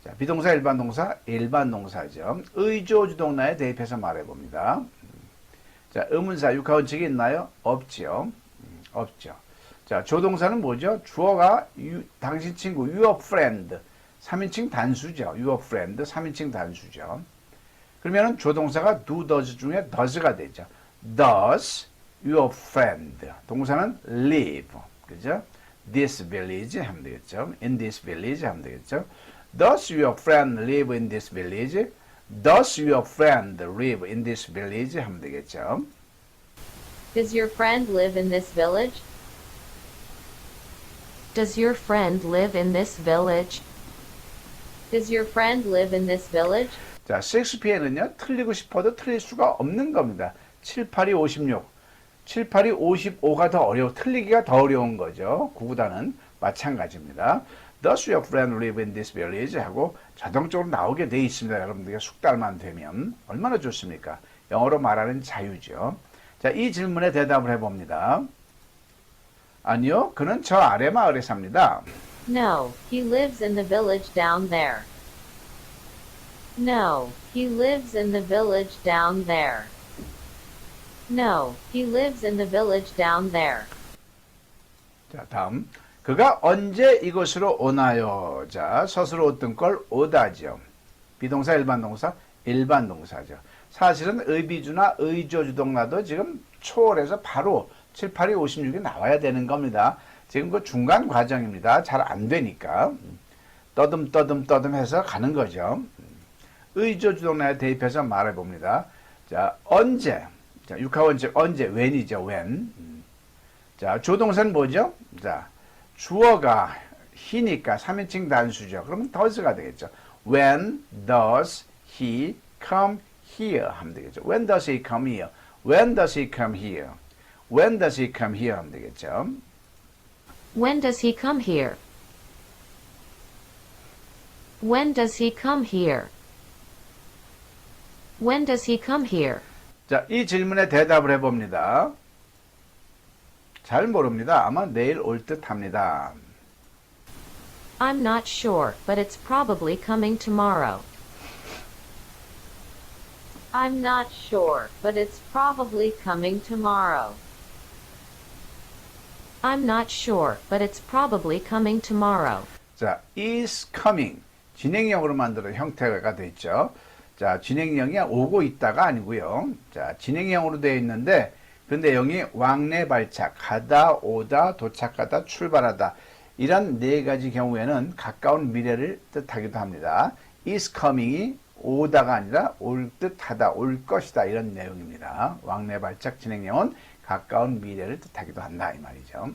자, 비동사 일반 동사 일반 동사죠. 의조 주동사에 대입해서 말해봅니다. 자, 의문사 육하원칙이 있나요? 없죠. 없죠. 자, 조동사는 뭐죠? 주어가 당신 친구 your friend 3인칭 단수죠. your friend 3인칭 단수죠. 그러면은 조동사가 do does 중에 does가 되죠. Does your friend 동사는 live 그죠? This village 하면 되겠죠. In this village 하면 되겠죠. Does your friend live in this village? Does your friend live in this village? 하면 되겠죠. Does your friend live in this village? Does your friend live in this village? Does your friend live in this village? 자, 셰익스피어는요, 틀리고 싶어도 틀릴 수가 없는 겁니다. 7, 8이 56. 7, 8이 55가 더 어려워, 틀리기가 더 어려운 거죠. 구구단은 마찬가지입니다. Does your friend live in this village? 하고 자동적으로 나오게 돼 있습니다. 여러분들이 숙달만 되면 얼마나 좋습니까? 영어로 말하는 자유죠. 자, 이 질문에 대답을 해봅니다. 아니요, 그는 저 아래 마을에 삽니다. No, he lives in the village down there. No, he lives in the village down there. No, he lives in the village down there. 자, 다음. 그가 언제 이곳으로 오나요? 자, 서술어 어떤 걸 오다죠. 비동사 일반 동사 일반 동사죠. 사실은 의비주나 의조주동사도 지금 초월해서 바로 7, 8이 56이 나와야 되는 겁니다. 지금 그 중간 과정입니다. 잘 안 되니까 떠듬 해서 가는 거죠. 의조주동사에 대입해서 말해 봅니다. 자, 언제? 자, 육하원칙 언제? when이죠. when. 자, 조동사는 뭐죠? 자, 주어가 he니까 3인칭 단수죠. 그러면 does가 되겠죠. When does he come here? 하면 되겠죠. When does he come here? When does he come here? When does he come here? 하면 되겠죠. When does he come here? When does he come here? When does he come here? 자, 이 질문에 대답을 해봅니다. 잘 모릅니다. 아마 내일 올 듯 합니다. I'm not sure, but it's probably coming tomorrow. I'm not sure, but it's probably coming tomorrow. I'm not sure, but it's probably coming tomorrow. 자, is coming. 진행형으로 만드는 형태가 되어 있죠. 자, 진행형이 오고 있다가 아니고요. 자, 진행형으로 되어 있는데 그 내용이 왕래 발착, 가다, 오다, 도착하다, 출발하다. 이런 네 가지 경우에는 가까운 미래를 뜻하기도 합니다. is coming이 오다가 아니라 올 듯하다, 올 것이다 이런 내용입니다. 왕래 발착 진행형은 가까운 미래를 뜻하기도 한다 이 말이죠.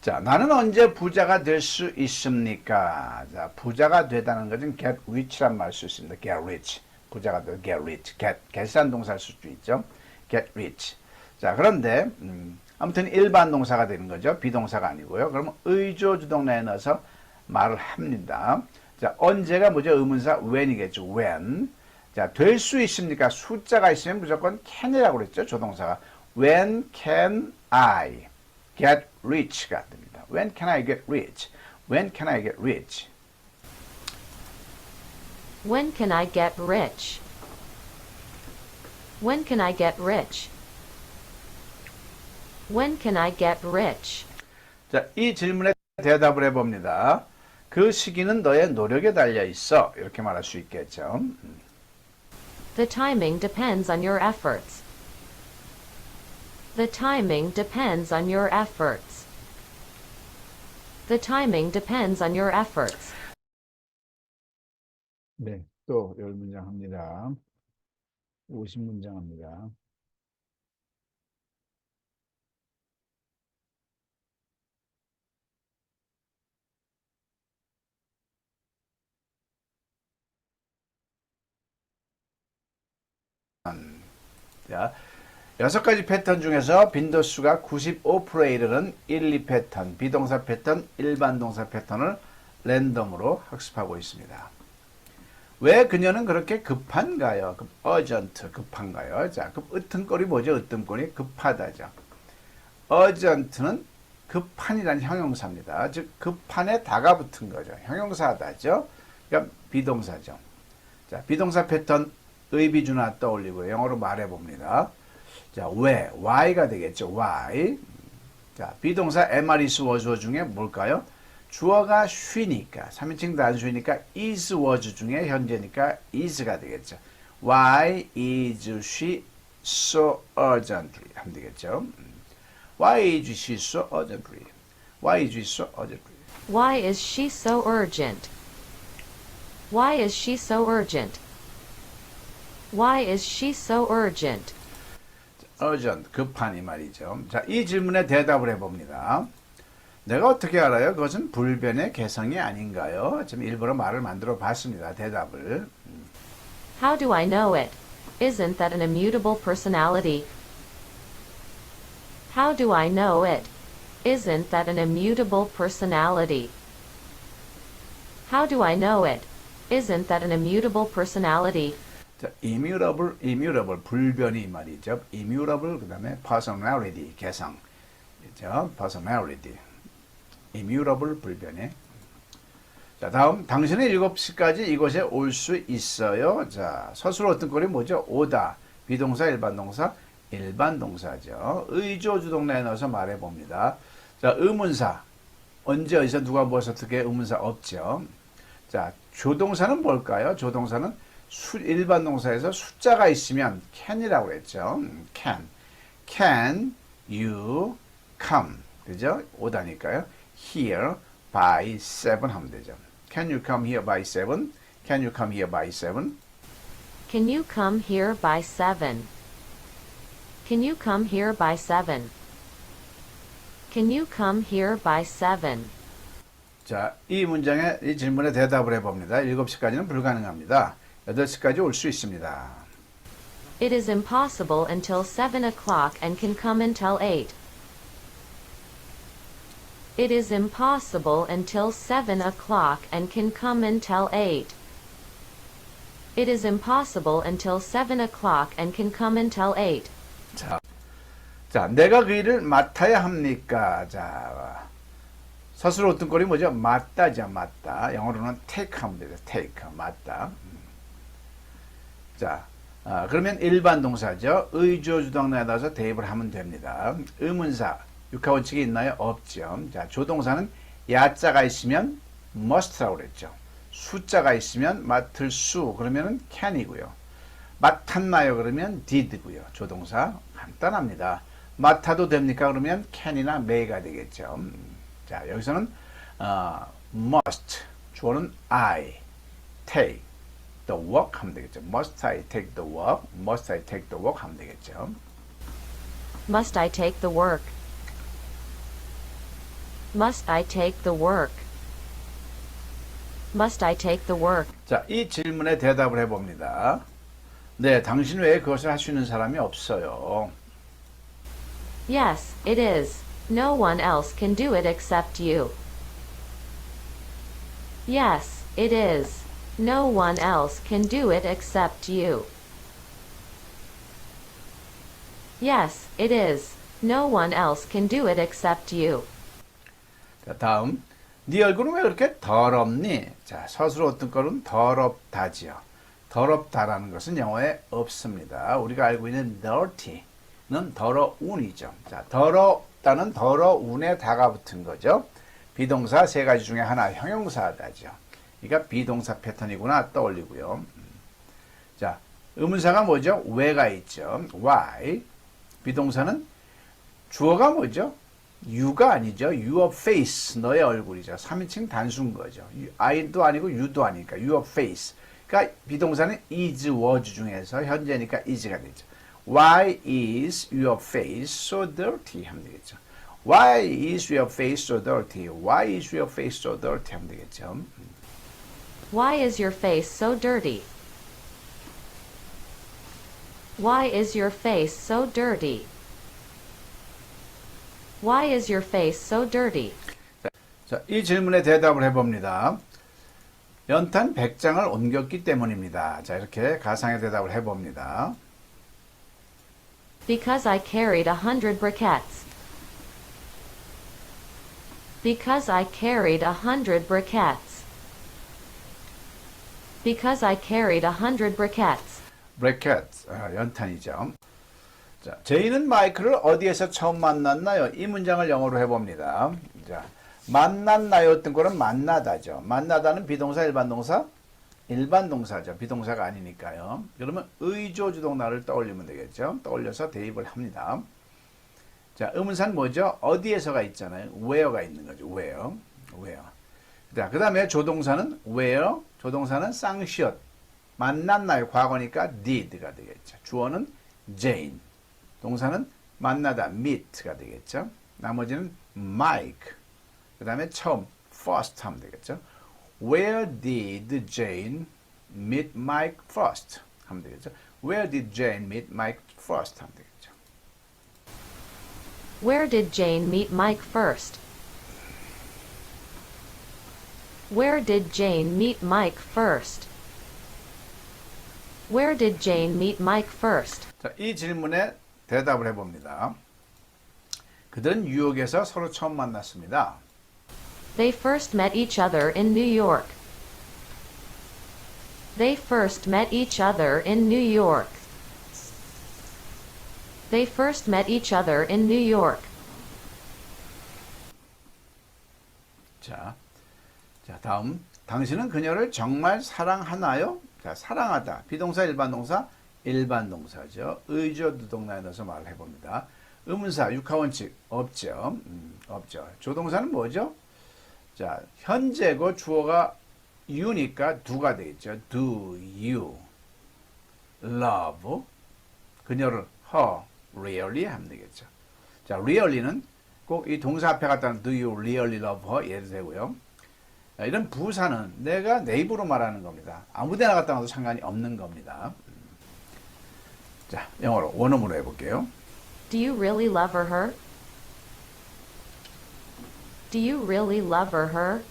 자, 나는 언제 부자가 될 수 있습니까? 자, 부자가 되다는 것은 get rich란 말 쓸 수 있습니다. get rich. 부자가 될 get rich. get이란 동사를 쓸 수 있죠. get rich. 자, 그런데 아무튼 일반 동사가 되는 거죠. 비동사가 아니고요. 그러면 의조 주동사에 넣어서 말을 합니다. 자, 언제가 뭐죠? 의문사 when이겠죠. when. 자, 될 수 있습니까? 숫자가 있으면 무조건 can이라고 그랬죠. 조동사가. When can I get rich가 됩니다. When can I get rich? When can I get rich? When can I get rich? When can I get rich? When can I get rich? 자, 이 질문에 대답을 해봅니다. 그 시기는 너의 노력에 달려 있어. 이렇게 말할 수 있겠죠. The timing depends on your efforts. The timing depends on your efforts. The timing depends on your efforts. 네, 또 10문장 합니다. 50문장 합니다. 자, 6가지 패턴 중에서 빈도수가 95%에 이르는 1, 2 패턴, 비동사 패턴, 일반 동사 패턴을 랜덤으로 학습하고 있습니다. 왜 그녀는 그렇게 급한가요? urgent, 급한가요? 자, 으뜸꼴이 뭐죠? 으뜸꼴이 급하다죠. urgent는 급한이라는 형용사입니다. 즉, 급한에 다가 붙은 거죠. 형용사다죠. 그러니까 비동사죠. 자, 비동사 패턴 의비주나 떠올리고 영어로 말해봅니다. 자, 왜? why가 되겠죠. why. 자, 비동사 am, are, is, was 중에 뭘까요? 주어가 she니까, 3인칭 단수이니까 is, was 중에 현재니까 is가 되겠죠. Why is she so urgently? 하면 되겠죠. Why is she so urgently? Why is she so urgently? Why is she so urgent? Why is she so urgent? Why is she so urgent? urgent, 급한 이 말이죠. 자, 이 질문에 대답을 해봅니다. 내가 어떻게 알아요? 그것은 불변의 개성이 아닌가요? 지금 일부러 말을 만들어 봤습니다. 대답을. How do I know it? Isn't that an immutable personality? How do I know it? Isn't that an immutable personality? How do I know it? Isn't that an immutable personality? 자, immutable, 불변이 이 말이죠. immutable, 그 다음에 personality, 개성. 그죠? personality. immutable, 불변이. 자, 다음, 당신은 7시까지 이곳에 올 수 있어요. 자, 서술어 어떤 꼴이 뭐죠? 오다. 비동사, 일반 동사, 일반 동사죠. 의조 주동사에 넣어서 말해봅니다. 자, 의문사. 언제, 어디서, 누가, 무엇, 어떻게 의문사 없죠. 자, 조동사는 뭘까요? 조동사는 일반 동사에서 숫자가 있으면 can이라고 했죠. can. Can you come? 그죠? 오다니까요. Here by 7 하면 되죠. Can you come here by 7? Can you come here by 7? Can you come here by 7? Can you come here by 7? Can you come here by 7? 자, 이 문장에 이 질문에 대답을 해봅니다. 7시까지는 불가능합니다. 8시까지 올 수 있습니다. It is impossible until 7 o'clock and can come until 8. It is impossible until 7 o'clock and can come until 8. It is impossible until 7 o'clock and can come until 8. 자, 내가 그 일을 맡아야 합니까? 자, 서술어 어떤 꼴이 뭐죠? 맡다죠, 맡다. 영어로는 take 하면 되죠. take, 맡다. 자, 그러면 일반 동사죠. 의조 주동사에 따라서 대입을 하면 됩니다. 의문사, 육하원칙이 있나요? 없죠. 자, 조동사는 야자가 있으면 must라고 그랬죠. 숫자가 있으면 맡을 수, 그러면은 can이고요. 맡았나요? 그러면 did고요. 조동사 간단합니다. 맡아도 됩니까? 그러면 can이나 may가 되겠죠. 자, 여기서는 must, 주어는 I, take the work 하면 되겠죠. Must I take the work? Must I take the work 하면 되겠죠. Must I take the work? Must I take the work? Must I take the work? 자, 이 질문에 대답을 해봅니다. 네, 당신 외에 그것을 할 수 있는 사람이 없어요. Yes, it is. No one else can do it except you. Yes, it is. No one else can do it except you. Yes, it is. No one else can do it except you. 자, 다음. 네 얼굴은 왜 그렇게 더럽니? 자, 서술어 어떤 거는 더럽다지요. 더럽다라는 것은 영어에 없습니다. 우리가 알고 있는 dirty는 더러운이죠. 자, 더럽다는 더러운에 다가 붙은 거죠. 비동사 세 가지 중에 하나 형용사다죠. 그러니까 비동사 패턴이구나 떠올리고요. 자, 의문사가 뭐죠? 왜가 있죠. why. 비동사는 주어가 뭐죠? you가 아니죠. your face, 너의 얼굴이죠. 3인칭 단수인 거죠. I도 아니고 you도 아니니까 your face. 그러니까 비동사는 is, was 중에서 현재니까 is가 되죠. Why is your face so dirty? 하면 되겠죠. Why is your face so dirty? Why is your face so dirty? 하면 되겠죠. Why is your face so dirty? Why is your face so dirty? Why is your face so dirty? 자, 이 질문에 대답을 해봅니다. 연탄 100장을 옮겼기 때문입니다. 자, 이렇게 가상의 대답을 해봅니다. Because I carried 100 briquettes. Because I carried 100 briquettes. Because I carried 100 briquettes. 브래켓, 연탄이죠. 자, 제이는 마이크를 어디에서 처음 만났나요? 이 문장을 영어로 해봅니다. 자, 만났나요? 어떤 거는 만나다죠. 만나다는 비동사, 일반동사? 일반동사죠. 비동사가 아니니까요. 그러면 의조주동사를 떠올리면 되겠죠. 떠올려서 대입을 합니다. 자, 의문사는 뭐죠? 어디에서가 있잖아요. where가 있는 거죠. where. 자, 그 다음에 조동사는 where, 조동사는 쌍시옷. 만났나요? 과거니까 did가 되겠죠. 주어는 Jane. 동사는 만나다, meet가 되겠죠. 나머지는 Mike. 그 다음에 처음, first 하면 되겠죠. Where did Jane meet Mike first? 하면 되겠죠. Where did Jane meet Mike first? 하면 되겠죠. Where did Jane meet Mike first? Where did Jane meet Mike first? Where did Jane meet Mike first? 자, 이 질문에 대답을 해봅니다. 그들은 뉴욕에서 서로 처음 만났습니다. They first met each other in New York. They first met each other in New York. They first met each other in New York. 자, 다음. 당신은 그녀를 정말 사랑하나요? 자, 사랑하다. 비동사, 일반동사, 일반동사죠. 의조주동사에 넣어서 말을 해봅니다. 의문사, 육하원칙 없죠. 없죠. 조동사는 뭐죠? 자, 현재고 주어가 you니까 do가 되겠죠. Do you love 그녀를 her really 하면 되겠죠. 자, really는 꼭 이 동사 앞에 갖다 do you really love her 예를 되고요. 이런 부사는 내가 내 입으로 말하는 겁니다. 아무데나 갖다 놔도 상관이 없는 겁니다. 자, 영어로 원어문으로 해볼게요. Do you really love her? Do you really love her?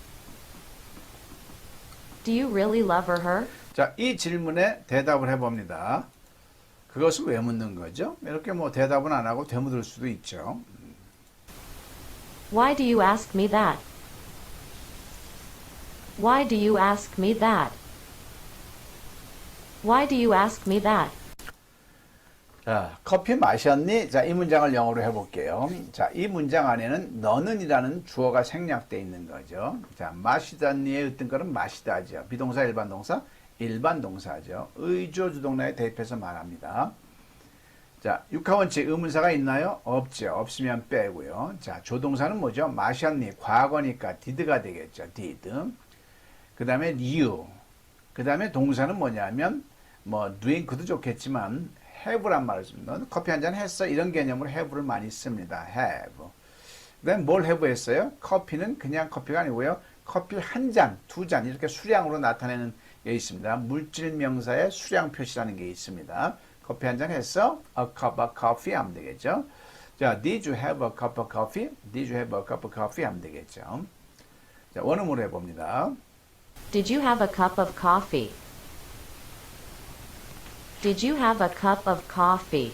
Do you really love her? 자, 이 질문에 대답을 해봅니다. 그것을 왜 묻는 거죠? 이렇게 뭐 대답은 안 하고 되묻을 수도 있죠. Why do you ask me that? Why do you ask me that? Why do you ask me that? 자, 커피 마셨니? 자, 이 문장을 영어로 해볼게요. 자, 이 문장 안에는 너는이라는 주어가 생략되어 있는 거죠. 자, 마시다니의 어떤 거는 마시다죠. 비동사, 일반동사, 일반동사죠. 의조주동사에 대입해서 말합니다. 자, 육하원칙 의문사가 있나요? 없죠. 없으면 빼고요. 자, 조동사는 뭐죠? 마셨니? 과거니까 did가 되겠죠. did. 그 다음에 you. 그 다음에 동사는 뭐냐면 뭐 drink도 좋겠지만 have란 말을 씁니다. 너는 커피 한잔 했어? 이런 개념으로 have를 많이 씁니다. have. 그 다음에 뭘 have 했어요? 커피는 그냥 커피가 아니고요. 커피 한 잔, 두 잔 이렇게 수량으로 나타내는 게 있습니다. 물질 명사의 수량 표시라는 게 있습니다. 커피 한 잔 했어? A cup of coffee 하면 되겠죠. 자, did you have a cup of coffee? Did you have a cup of coffee 하면 되겠죠. 자, 원어문으로 해봅니다. Did you have a cup of coffee? Did you have a cup of coffee?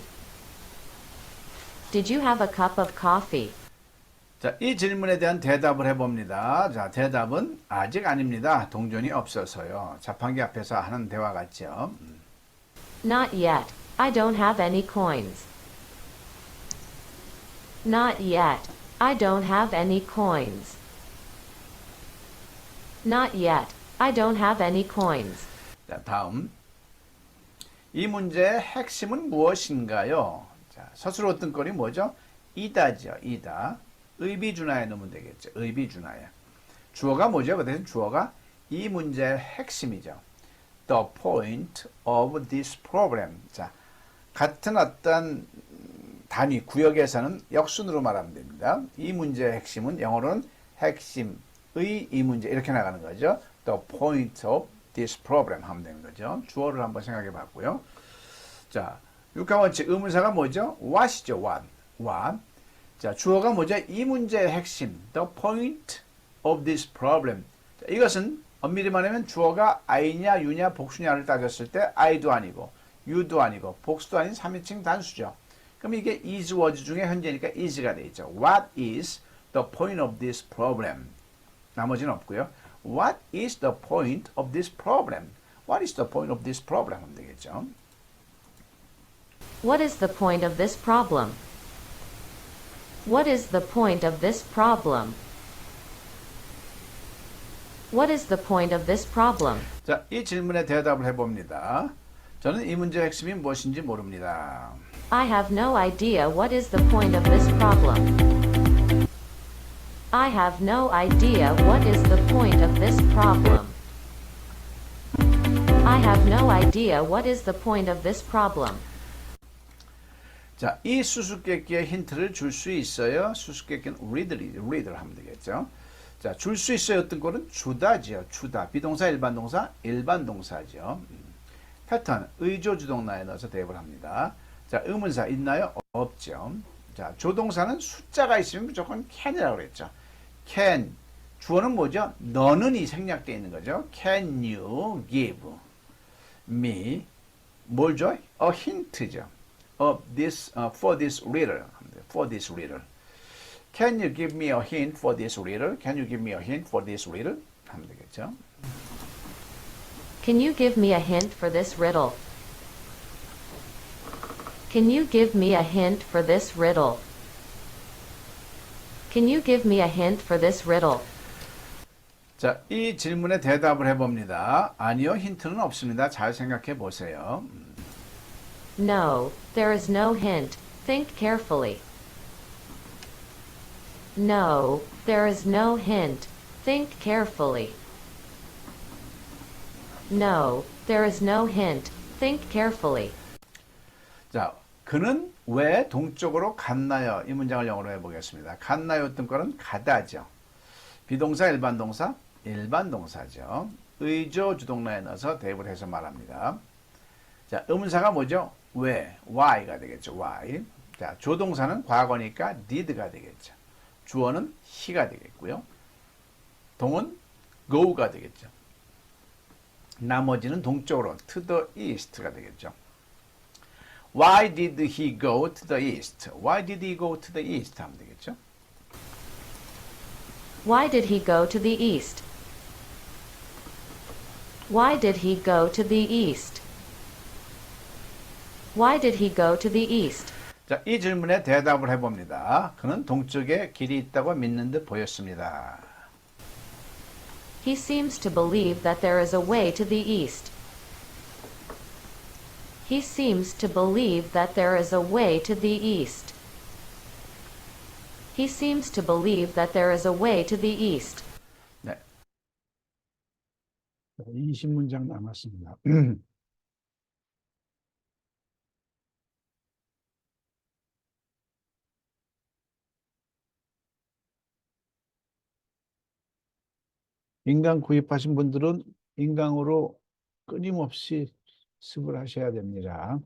Did you have a cup of coffee? 자, 이 질문에 대한 대답을 해봅니다. 자, 대답은 아직 아닙니다. 동전이 없어서요. 자판기 앞에서 하는 대화 같죠. Not yet. I don't have any coins. Not yet. I don't have any coins. Not yet. I don't have any coins. 자, 다음. 이 문제의 핵심은 무엇인가요? 자, 서술어 뜬거리 뭐죠? 이다죠. 이다. 의비준하에 넣으면 되겠죠. 의비준하에. 주어가 뭐죠? 그 대신 주어가 이 문제의 핵심이죠. The point of this problem. 자, 같은 어떤 단위, 구역에서는 역순으로 말하면 됩니다. 이 문제의 핵심은 영어로는 핵심의 이 문제 이렇게 나가는 거죠. The point of this problem 하면 되는 거죠. 주어를 한번 생각해 봤고요. 자, 육하원칙 의문사가 뭐죠? what이죠. what. 자, 주어가 뭐죠? 이 문제의 핵심. The point of this problem. 자, 이것은 엄밀히 말하면 주어가 I냐, U냐, 복수냐를 따졌을 때 I도 아니고 U도 아니고 복수도 아닌 3인칭 단수죠. 그럼 이게 is, was 중에 현재니까 is가 돼 있죠. What is the point of this problem? 나머지는 없고요. What is the point of this problem? What is the point of this problem? 하면 되겠죠. What is the point of this problem? What is the point of this problem? What is the point of this problem? 자, 이 질문에 대답을 해봅니다. 저는 이 문제의 핵심이 무엇인지 모릅니다. I have no idea what is the point of this problem. I have no idea what is the point of this problem. I have no idea what is the point of this problem. 자, 이 수수께끼의 힌트를 줄 수 있어요. 수수께끼는 reader 하면 되겠죠. 자, 줄 수 있어요. 어떤 거는 주다지요. 주다. 비동사, 일반 동사, 일반 동사죠. 패턴, 의조 주동사에 넣어서 대입을 합니다. 자, 의문사 있나요? 없죠. 자, 조동사는 숫자가 있으면 무조건 can이라고 그랬죠. can. 주어는 뭐죠? 너는 이 생략되어 있는 거죠. Can you give me 뭘 줘? A hint죠. Of this, for this reader. For this reader. Can you give me a hint for this reader? Can you give me a hint for this reader? 하면 되겠죠. Can you give me a hint for this riddle? Can you give me a hint for this riddle? Can you give me a hint for this riddle? 자, 이 질문에 대답을 해봅니다. 아니요, 힌트는 없습니다. 잘 생각해 보세요. No, there is no hint. Think carefully. No, there is no hint. Think carefully. No, there is no hint. Think carefully. 자, 그는 왜 동쪽으로 갔나요? 이 문장을 영어로 해보겠습니다. 갔나요? 어떤 거는 가다죠. 비동사, 일반 동사, 일반 동사죠. 의조 주동사에 넣어서 대입을 해서 말합니다. 자, 의문사가 뭐죠? 왜? why가 되겠죠. why. 자, 조동사는 과거니까 did가 되겠죠. 주어는 he가 되겠고요. 동은 go가 되겠죠. 나머지는 동쪽으로 to the east가 되겠죠. Why did he go to the east? Why did he go to the east? 하면 되겠죠. Why did he go to the east? Why did he go to the east? Why did he go to the east? 자, 이 질문에 대답을 해봅니다. 그는 동쪽에 길이 있다고 믿는 듯 보였습니다. He seems to believe that there is a way to the east. He seems to believe that there is a way to the east. He seems to believe that there is a way to the east. 네. 20문장 남았습니다. 인강 구입하신 분들은 인강으로 끊임없이 습을 하셔야 됩니다.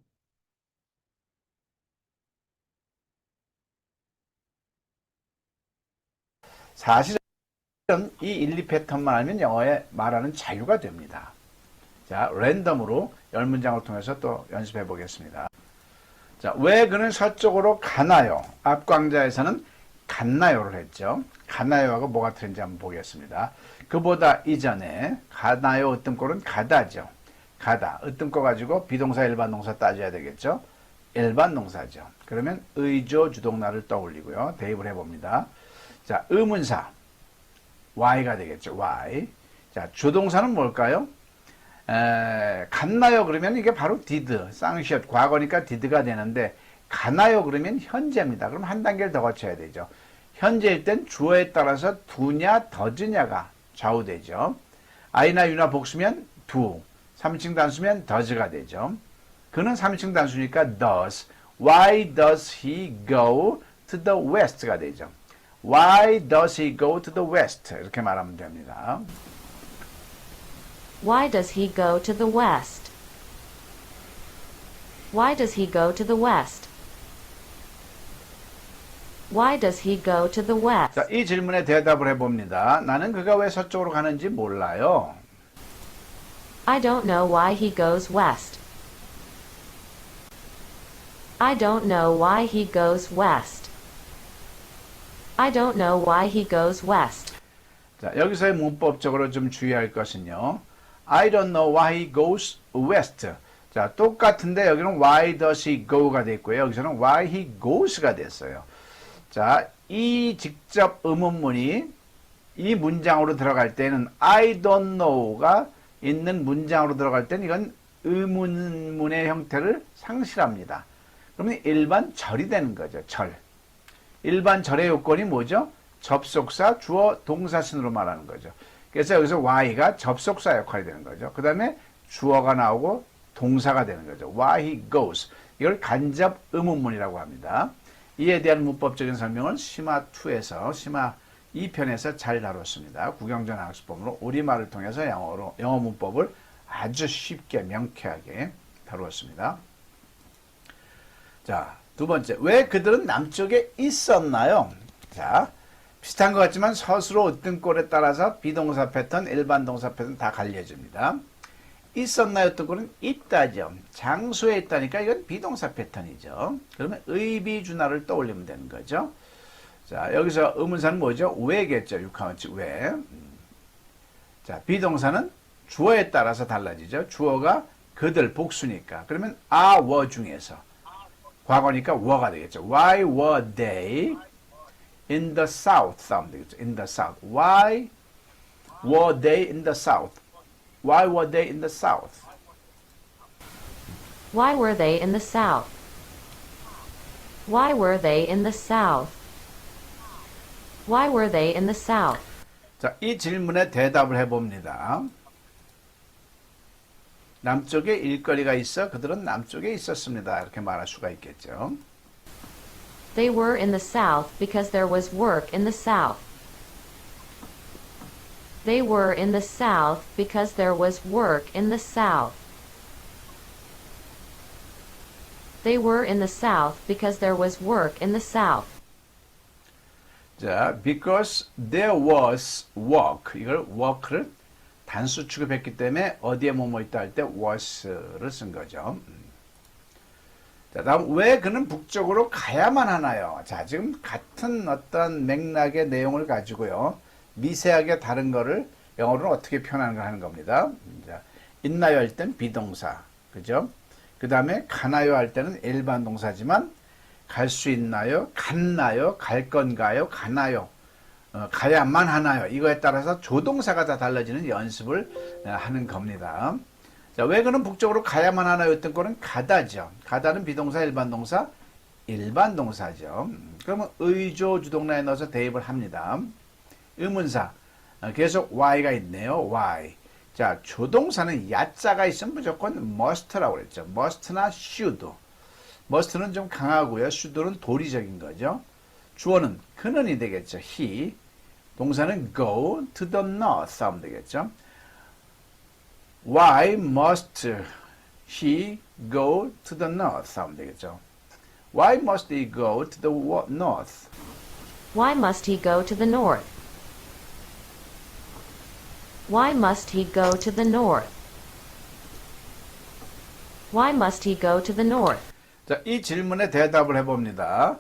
사실 이 1, 2 패턴만 알면 영어에 말하는 자유가 됩니다. 자, 랜덤으로 10문장을 통해서 또 연습해 보겠습니다. 자, 왜 그는 서쪽으로 가나요? 앞 강좌에서는 갔나요를 했죠. 가나요하고 뭐가 틀린지 한번 보겠습니다. 그보다 이전에 가나요 으뜸꼴은 가다죠. 가다. 으뜸꼴 가지고 비동사 일반 동사 따져야 되겠죠. 일반 동사죠. 그러면 의조 주동사를 떠올리고요. 대입을 해봅니다. 자, 의문사 Y가 되겠죠. Y. 자, 주동사는 뭘까요? 갔나요? 그러면 이게 바로 did, 쌍시옷, 과거니까 did가 되는데 가나요? 그러면 현재입니다. 그럼 한 단계를 더 거쳐야 되죠. 현재일 땐 주어에 따라서 do냐, does냐가 좌우되죠. I나 U나 복수면 do, 3인칭 단수면 does가 되죠. 그는 3인칭 단수니까 does. Why does he go to the west가 되죠. Why does he go to the west? 이렇게 말하면 됩니다. Why does he go to the west? Why does he go to the west? Why does he go to the west? 자, 이 질문에 대답을 해봅니다. 나는 그가 왜 서쪽으로 가는지 몰라요. I don't know why he goes west. I don't know why he goes west. I don't know why he goes west. 자, 여기서의 문법적으로 좀 주의할 것은요. I don't know why he goes west. 자, 똑같은데 여기는 why does he go가 됐고요. 여기서는 why he goes가 됐어요. 자, 이 직접 의문문이 이 문장으로 들어갈 때는 I don't know가 있는 문장으로 들어갈 때는 이건 의문문의 형태를 상실합니다. 그러면 일반 절이 되는 거죠. 절. 일반 절의 요건이 뭐죠? 접속사, 주어, 동사순으로 말하는 거죠. 그래서 여기서 why가 접속사 역할이 되는 거죠. 그 다음에 주어가 나오고 동사가 되는 거죠. Why he goes. 이걸 간접 의문문이라고 합니다. 이에 대한 문법적인 설명은 심화2에서 심화 2편에서 잘 다뤘습니다. 구경전 학습법으로 우리말을 통해서 영어 문법을 아주 쉽게 명쾌하게 다루었습니다. 자, 두 번째, 왜 그들은 남쪽에 있었나요? 자, 비슷한 것 같지만 서술어 으뜸꼴에 따라서 비동사 패턴, 일반 동사 패턴 다 갈려집니다. 있었나요? 으뜸꼴은 있다죠. 장소에 있다니까 이건 비동사 패턴이죠. 그러면 의비준하를 떠올리면 되는 거죠. 자, 여기서 의문사는 뭐죠? 왜겠죠. 육하원칙 왜. 자, 비동사는 주어에 따라서 달라지죠. 주어가 그들 복수니까. 그러면 were 중에서 과거니까 were가 되겠죠. Why were they in the south? 싸움 되겠죠. In the south. Why were they in the south? Why were they in the south? Why were they in the south? Why were they in the south? Why were they in the south? 자, 이 질문에 대답을 해봅니다. 남쪽에 일거리가 있어 그들은 남쪽에 있었습니다. 이렇게 말할 수가 있겠죠. They were in the south because there was work in the south. They were in the south because there was work in the south. They were in the south because there was work in the south. 자, because there was work. 이걸 work를 단수 취급했기 때문에 어디에 뭐뭐 있다 할 때 was를 쓴 거죠. 자, 다음 왜 그는 북쪽으로 가야만 하나요? 자, 지금 같은 어떤 맥락의 내용을 가지고요. 미세하게 다른 거를 영어로는 어떻게 표현하는가 하는 겁니다. 자, 있나요 할 땐 비동사. 그죠? 그 다음에 가나요 할 때는 일반 동사지만 갈 수 있나요? 갔나요? 갈 건가요? 가나요? 가야만 하나요? 이거에 따라서 조동사가 다 달라지는 연습을 하는 겁니다. 자, 왜 그는 북쪽으로 가야만 하나요? 했던 거는 가다죠. 가다는 비동사, 일반 동사, 일반 동사죠. 그러면 의조 주동사에 넣어서 대입을 합니다. 의문사 계속 why가 있네요. why. 자, 조동사는 야자가 있으면 무조건 must라고 그랬죠. must나 should. must는 좀 강하고요. should는 도리적인 거죠. 주어는 그는이 되겠죠. he. 동사는 go to the north 하면 되겠죠. Why must he go to the north 하면 되겠죠. Why must he go to the north? Why must he go to the north? Why must he go to the north? Why must he go to the north? 자, 이 질문에 대답을 해봅니다.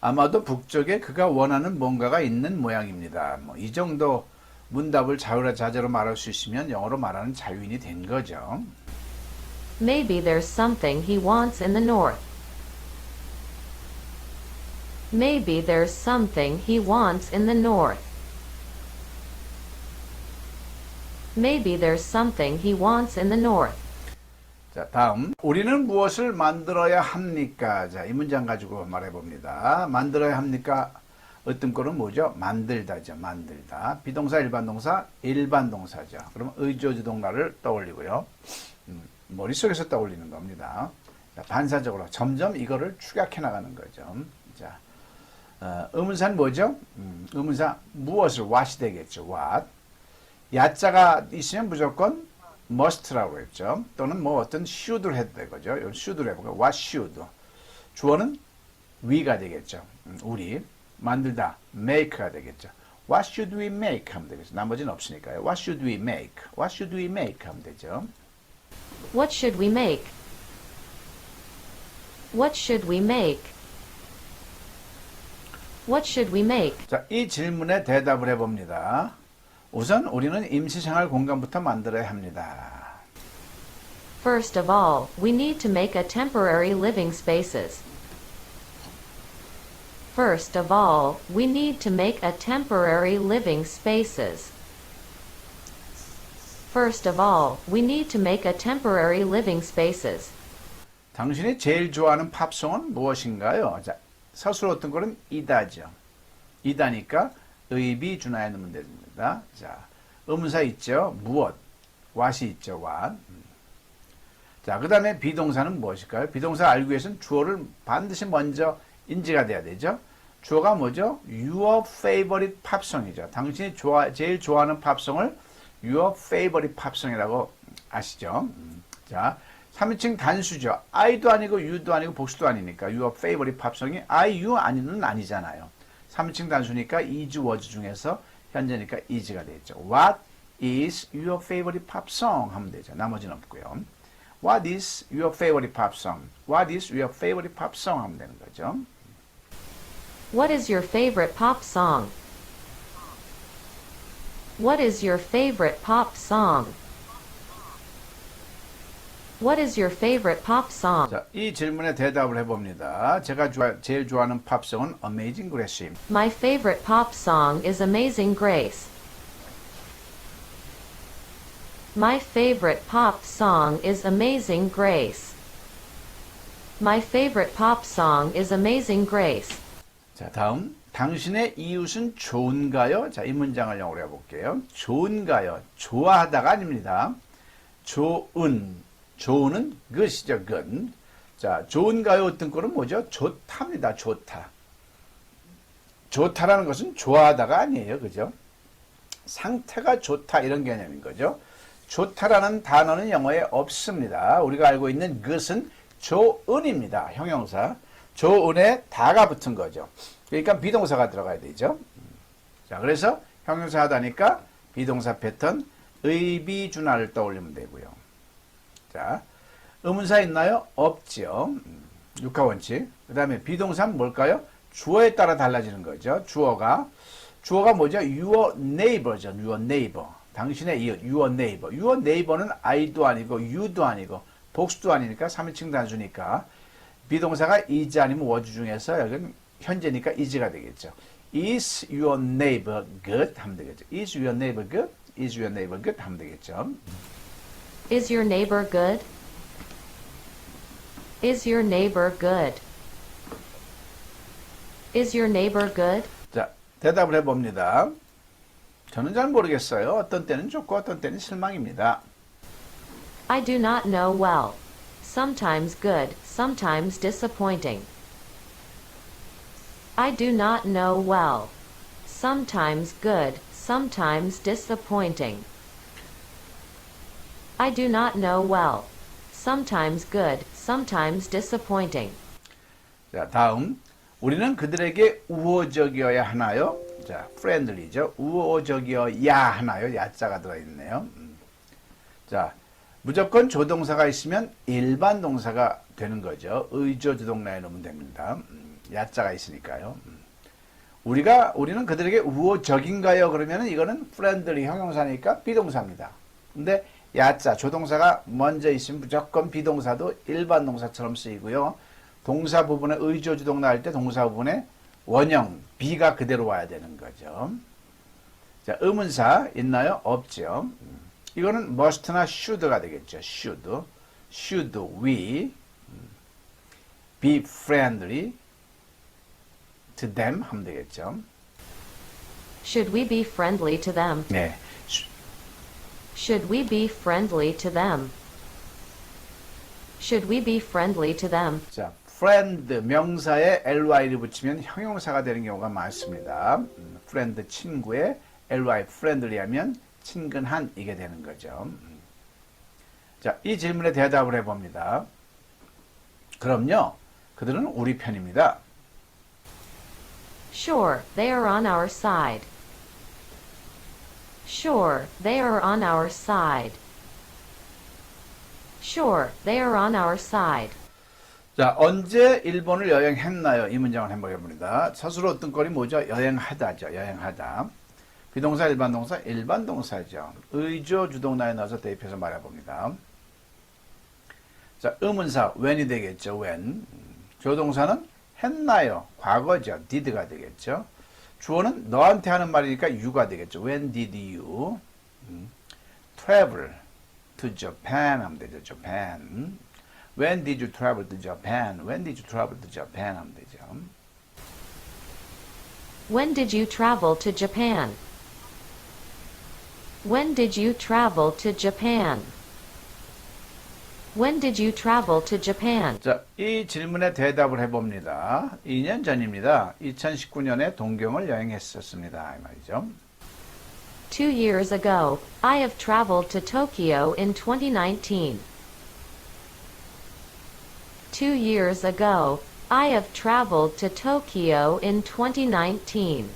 아마도 북쪽에 그가 원하는 뭔가가 있는 모양입니다. 뭐 이 정도 문답을 자유자재로 말할 수 있으면 영어로 말하는 자유인이 된 거죠. Maybe there's something he wants in the north. Maybe there's something he wants in the north. Maybe there's something he wants in the north. 자, 다음. 우리는 무엇을 만들어야 합니까? 자, 이 문장 가지고 말해 봅니다. 만들어야 합니까? 어떤 뭐죠? 만들다죠. 만들다. 비동사, 일반 동사, 일반 동사죠. 그러면 의조주동사를 떠올리고요. 머릿속에서 떠올리는 겁니다. 자, 반사적으로 점점 이거를 축약해 나가는 거죠. 자, 의문사는 뭐죠? 의문사 무엇을 what이 되겠죠. what. 야자가 있으면 무조건 must라고 했죠. 또는 뭐 어떤 should를 해도 되고죠. should를 해보고 what should. 주어는 we가 되겠죠. 우리 만들다 make가 되겠죠. What should we make 하면 되겠죠. 나머지는 없으니까요. What should we make? What should we make 하면 되죠. What should we make? What should we make? What should we make? 자, 이 질문에 대답을 해봅니다. 우선 우리는 임시생활 공간부터 만들어야 합니다. First of all, we need to make a temporary living spaces. First of all, we need to make a temporary living spaces. First of all, we need to make a temporary living spaces. 당신이 제일 좋아하는 팝송은 무엇인가요? 자, 서술 어떤 거는 이다죠. 이다니까 의비 준하에 넣으면 됩니다. 자, 의문사 있죠. 무엇. what이 있죠. what. 자, 그 다음에 비동사는 무엇일까요? 비동사 알기 위해서는 주어를 반드시 먼저 인지가 돼야 되죠. 주어가 뭐죠? Your favorite 팝송이죠. 당신이 제일 좋아하는 팝송을 Your favorite 팝송이라고 아시죠? 자, 3인칭 단수죠. I도 아니고 You도 아니고 복수도 아니니까 Your favorite 팝송이 I, You 아니는 아니잖아요. 3인칭 단수니까 is, was 중에서 현재니까 is가 되죠. What is your favorite pop song? 하면 되죠. 나머지는 없고요. What is your favorite pop song? What is your favorite pop song? 하면 되는 거죠. What is your favorite pop song? What is your favorite pop song? What is your favorite pop song? 자, 이 질문에 대답을 해봅니다. 제가 제일 좋아하는 팝송은 Amazing Grace입니다. My favorite pop song is Amazing Grace. My favorite pop song is Amazing Grace. My favorite pop song is Amazing Grace. 자, 다음. 당신의 이웃은 좋은가요? 자, 이 문장을 영어로 해볼게요. 좋은가요? 좋아하다가 아닙니다. 좋은은 good이죠, good. 자, 좋은가요? 어떤 거는 뭐죠? 좋답니다, 좋다. 좋다라는 것은 좋아하다가 아니에요, 그죠? 상태가 좋다, 이런 개념인 거죠. 좋다라는 단어는 영어에 없습니다. 우리가 알고 있는 good은 좋은입니다, 형용사. 좋은에 다가 붙은 거죠. 그러니까 비동사가 들어가야 되죠. 자, 그래서 형용사 하다니까 비동사 패턴 의비준하를 떠올리면 되고요. 자, 의문사 있나요? 없죠. 육하원칙. 그 다음에 비동사는 뭘까요? 주어에 따라 달라지는 거죠. 주어가 뭐죠? Your neighbor죠. Your neighbor. 당신의 이웃. Your neighbor. Your neighbor는 I도 아니고 You도 아니고 복수도 아니니까 3인칭 단수니까 비동사가 is 아니면 was 중에서 여기는 현재니까 is가 되겠죠. Is your neighbor good? 하면 되겠죠. Is your neighbor good? Is your neighbor good? 하면 되겠죠. Is your neighbor good? Is your neighbor good? Is your neighbor good? 자, 대답을 해봅니다. 저는 잘 모르겠어요. 어떤 때는 좋고 어떤 때는 실망입니다. I do not know well. Sometimes good, sometimes disappointing. I do not know well. Sometimes good, sometimes disappointing. I do not know well. Sometimes good, sometimes disappointing. 자, 다음. 우리는 그들에게 우호적이어야 하나요? 자, friendly죠. 우호적이여 야 하나요? 야자가 들어있네요. 자, 무조건 조동사가 있으면 일반 동사가 되는 거죠. 의조 주동사에 넣으면 됩니다. 야자가 있으니까요. 우리는 그들에게 우호적인가요? 그러면은 이거는 friendly 형용사니까 비동사입니다. 근데 야자 조동사가 먼저 있으면 무조건 비동사도 일반 동사처럼 쓰이고요. 동사 부분에 의조 주동 나올 때 동사 부분에 원형 be가 그대로 와야 되는 거죠. 자, 의문사 있나요? 없죠. 이거는 must나 should가 되겠죠. should we be friendly to them 하면 되겠죠. Should we be friendly to them? 네. Should we be friendly to them? Should we be friendly to them? 자, friend 명사에 ly를 붙이면 형용사가 되는 경우가 많습니다. friend 친구에 ly friendly 하면 친근한 이게 되는 거죠. 자, 이 질문에 대답을 해봅니다. 그럼요, 그들은 우리 편입니다. Sure, they are on our side. Sure, they are on our side. Sure, they are on our side. 자, 언제 일본을 여행했나요? 이 문장을 해보겠습니다. 서술어 어떤 꼴이 뭐죠? 여행하다죠. 여행하다. 비동사, 일반 동사, 일반 동사죠. 의조 주동사에 넣어서 대입해서 말해봅니다. 자, 의문사 when이 되겠죠. when. 조동사는 했나요? 과거죠. did가 되겠죠. 주어는 너한테 하는 말이니까 you가 되겠죠. When did you travel to Japan 하면 되죠. Japan. When did you travel to Japan? When did you travel to Japan 하면 되죠. When did you travel to Japan? When did you travel to Japan? When did you travel to Japan? 자, 이 질문에 대답을 해봅니다. 2년 전입니다. 2019년에 동경을 여행했었습니다. 이 말이죠. 2 years ago, I have traveled to Tokyo in 2019. 2 years ago, I have traveled to Tokyo in 2019.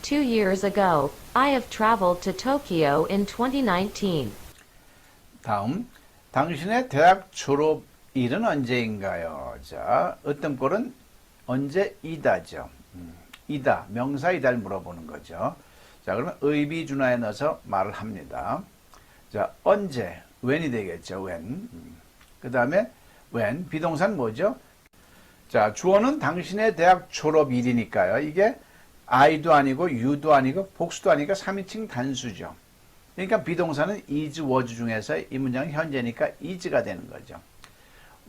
2 years ago, I have traveled to Tokyo in 2019. 다음, 당신의 대학 졸업일은 언제인가요? 자, 어떤 꼴은 언제이다죠. 이다, 명사이다를 물어보는 거죠. 자, 그러면 의비준화에 넣어서 말을 합니다. 자, 언제, when이 되겠죠. when. 그 다음에 when, 비동사는 뭐죠? 자, 주어는 당신의 대학 졸업일이니까요. 이게 I도 아니고 U도 아니고 복수도 아니니까 3인칭 단수죠. 그러니까 비동사는 is, was 중에서 이 문장은 현재니까 is가 되는 거죠.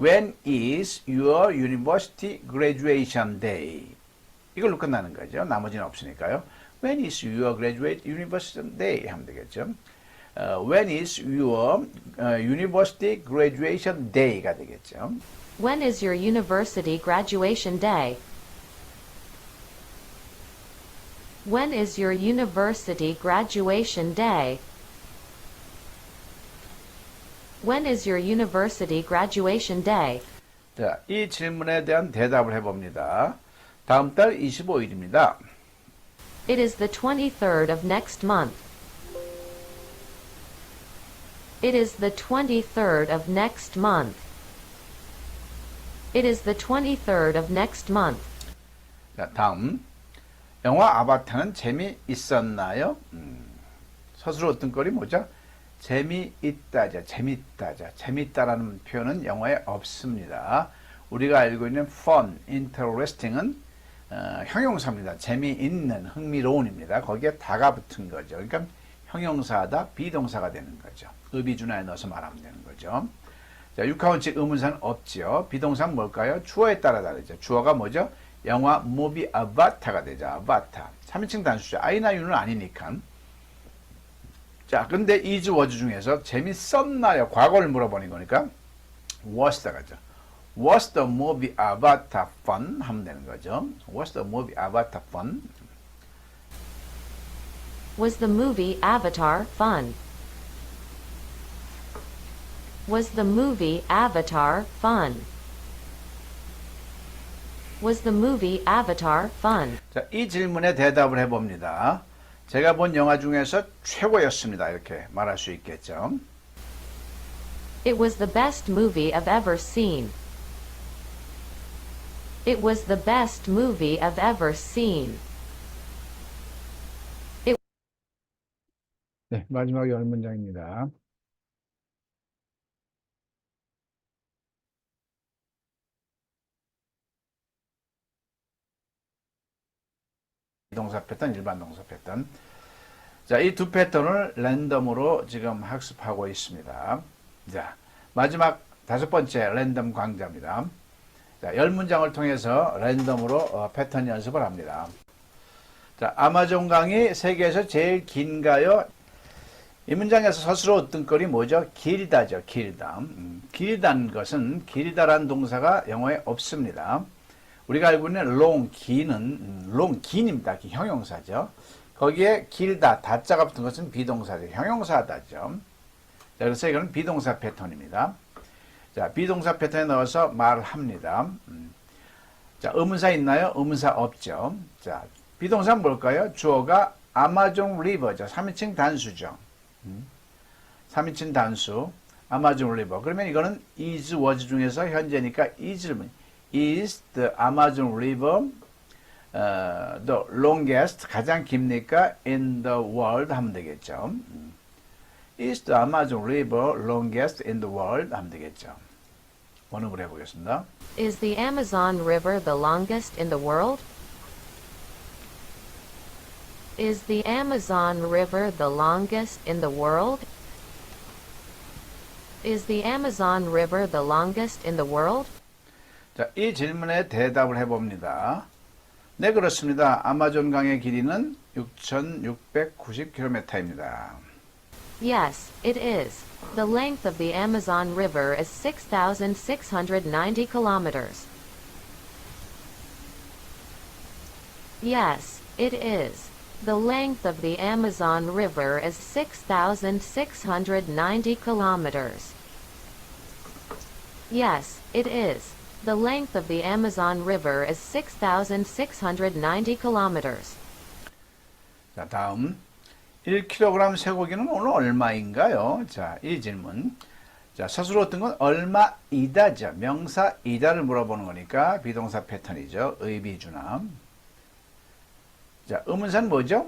When is your university graduation day? 이걸로 끝나는 거죠. 나머지는 없으니까요. When is your university day? 하면 되겠죠. When is your university graduation day가 되겠죠. When is your university graduation day? When is your university graduation day? When is your university graduation day? 자, 이 질문에 대한 대답을 해봅니다. 다음 달 25일입니다. It is the 23rd of next month. It is the 23rd of next month. It is the 23rd of next month. 자, 다음. 영화 아바타는 재미있었나요? 서술어 어떤 꼴이 뭐죠? 재미있다자, 재밌다자. 재밌다라는 표현은 영어에 없습니다. 우리가 알고 있는 fun, interesting은 형용사입니다. 재미있는, 흥미로운입니다. 거기에 다가 붙은 거죠. 그러니까 형용사다, 비동사가 되는 거죠. 의비준화에 넣어서 말하면 되는 거죠. 자, 육하원칙 의문사는 없죠. 비동사는 뭘까요? 주어에 따라 다르죠. 주어가 뭐죠? 영화, movie, 아바타가 되죠. 아바타. 3인칭 단수죠. I나 U는 아니니까. 자, 근데 is, was 중에서 재밌었나요? 과거를 물어보는 거니까 was다 가죠. Was the movie Avatar fun? 하면 되는 거죠. Was the movie Avatar fun? Was the movie Avatar fun? Was the movie Avatar fun? Was the movie Avatar fun? 자, 이 질문에 대답을 해봅니다. 제가 본 영화 중에서 최고였습니다. 이렇게 말할 수 있겠죠. It was the best movie I've ever seen. It was the best movie I've ever seen. 네, 마지막 열 문장입니다. 동사 패턴, 일반 동사 패턴. 자, 이 두 패턴을 랜덤으로 지금 학습하고 있습니다. 자, 마지막 다섯 번째 랜덤 강좌입니다. 자, 10문장을 통해서 랜덤으로 패턴 연습을 합니다. 자, 아마존 강이 세계에서 제일 긴가요? 이 문장에서 스스로 얻든거리 뭐죠? 길다죠, 길다. 길다는 것은 길다란 동사가 영어에 없습니다. 우리가 알고 있는 long, 긴입니다. 형용사죠. 거기에 길다, 다자가 붙은 것은 비동사죠. 형용사다죠. 자, 그래서 이거는 비동사 패턴입니다. 자, 비동사 패턴에 넣어서 말을 합니다. 자, 의문사 있나요? 의문사 없죠. 자, 비동사는 뭘까요? 주어가 아마존 리버죠. 3인칭 단수죠. 3인칭 단수, 아마존 리버. 그러면 이거는 is, was 중에서 현재니까 is를 Is the Amazon River the longest, 가장 깁니까? In the world 하면 되겠죠. Is the Amazon River longest in the world 하면 되겠죠. 원어를 해보겠습니다. Is the Amazon River the longest in the world? Is the Amazon River the longest in the world? Is the Amazon River the longest in the world? 자, 이 질문에 대답을 해봅니다. 네, 그렇습니다. 아마존 강의 길이는 6,690km입니다. Yes, it is. The length of the Amazon River is 6,690 kilometers. Yes, it is. The length of the Amazon River is 6,690 kilometers. Yes, it is. The length of the Amazon River is 6,690 kilometers. 자, 다음 1kg 쇠고기는 오늘 얼마인가요? 자, 이 질문. 자, 스스로 어떤 건 얼마이다죠. 명사이다를 물어보는 거니까 비동사 패턴이죠. 의비주남. 자, 의문사는 뭐죠?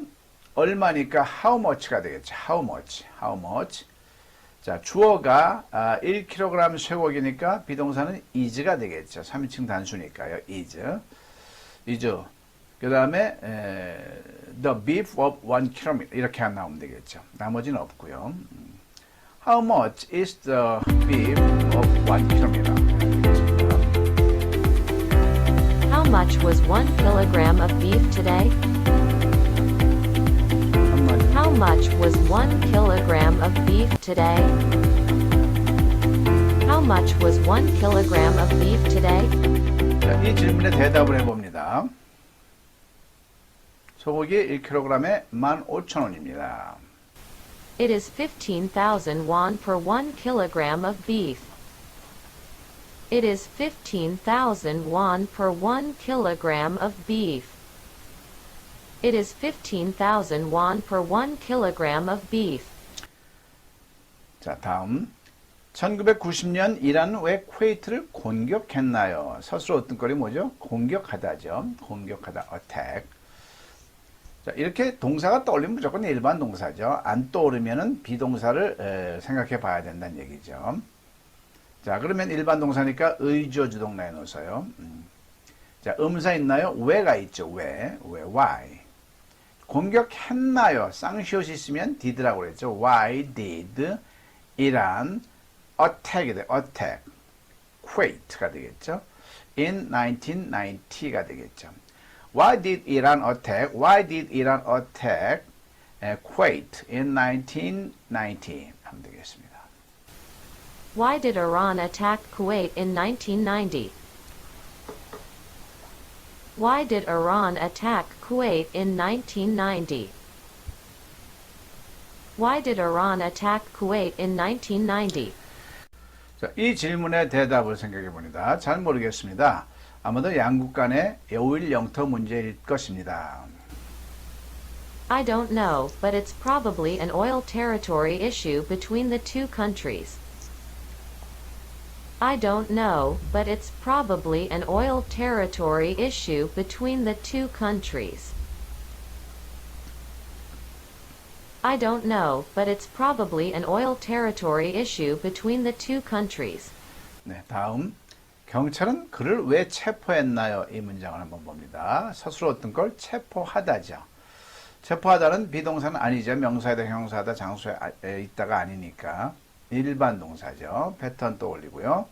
얼마니까 how much가 되겠죠. how much. 자, 주어가 1kg 쇠고기니까 비동사는 is가 되겠죠. 3인칭 단수니까요. is. 그 다음에 the beef of 1kg 이렇게 안 나오면 되겠죠. 나머지는 없고요. How much is the beef of 1kg? How much was 1 kilogram of beef today? How much was 1 kilogram of beef today? How much was 1 kilogram of beef today? 자, 이 질문에 대답을 해봅니다. 소고기 1kg에 15,000원입니다. It is 15,000 won per 1 kilogram of beef. It is 15,000 won per 1 kilogram of beef. It is 15,000 won per 1 kilogram of beef. 자, 다음. 1990년 이란은 왜 쿠웨이트를 공격했나요? 스스로 어떤 거리 뭐죠? 공격하다죠. 공격하다, attack. 자, 이렇게 동사가 떠올리면 무조건 일반 동사죠. 안 떠오르면은 비동사를 생각해 봐야 된다는 얘기죠. 자, 그러면 일반 동사니까 의주어 주동사에 넣어서요. 자, 의문사 있나요? 왜가 있죠. 왜, why. 공격했나요? 쌍시옷이 있으면 did라고 그랬죠. Why did 이란 attack이 돼. attack. Kuwait가 되겠죠. In 1990가 되겠죠. Why did Iran attack? Why did Iran attack Kuwait in 1990? 하면 되겠습니다. Why did Iran attack Kuwait in 1990? Why did Iran attack Kuwait in 1990? Why did Iran attack Kuwait in 1990? 자, 이 질문의 대답을 생각해 봅니다. 잘 모르겠습니다. 아마도 양국 간의 오일 영토 문제일 것입니다. I don't know, but it's probably an oil territory issue between the two countries. I don't know, but it's probably an oil territory issue between the two countries. I don't know, but it's probably an oil territory issue between the two countries. 네, 다음 경찰은 그를 왜 체포했나요? 이 문장을 한번 봅니다. 서술어 어떤 걸 체포하다죠. 체포하다는 비동사는 아니죠. 명사에다 형사에다 장소에 있다가 아니니까 일반 동사죠. 패턴 떠올리고요.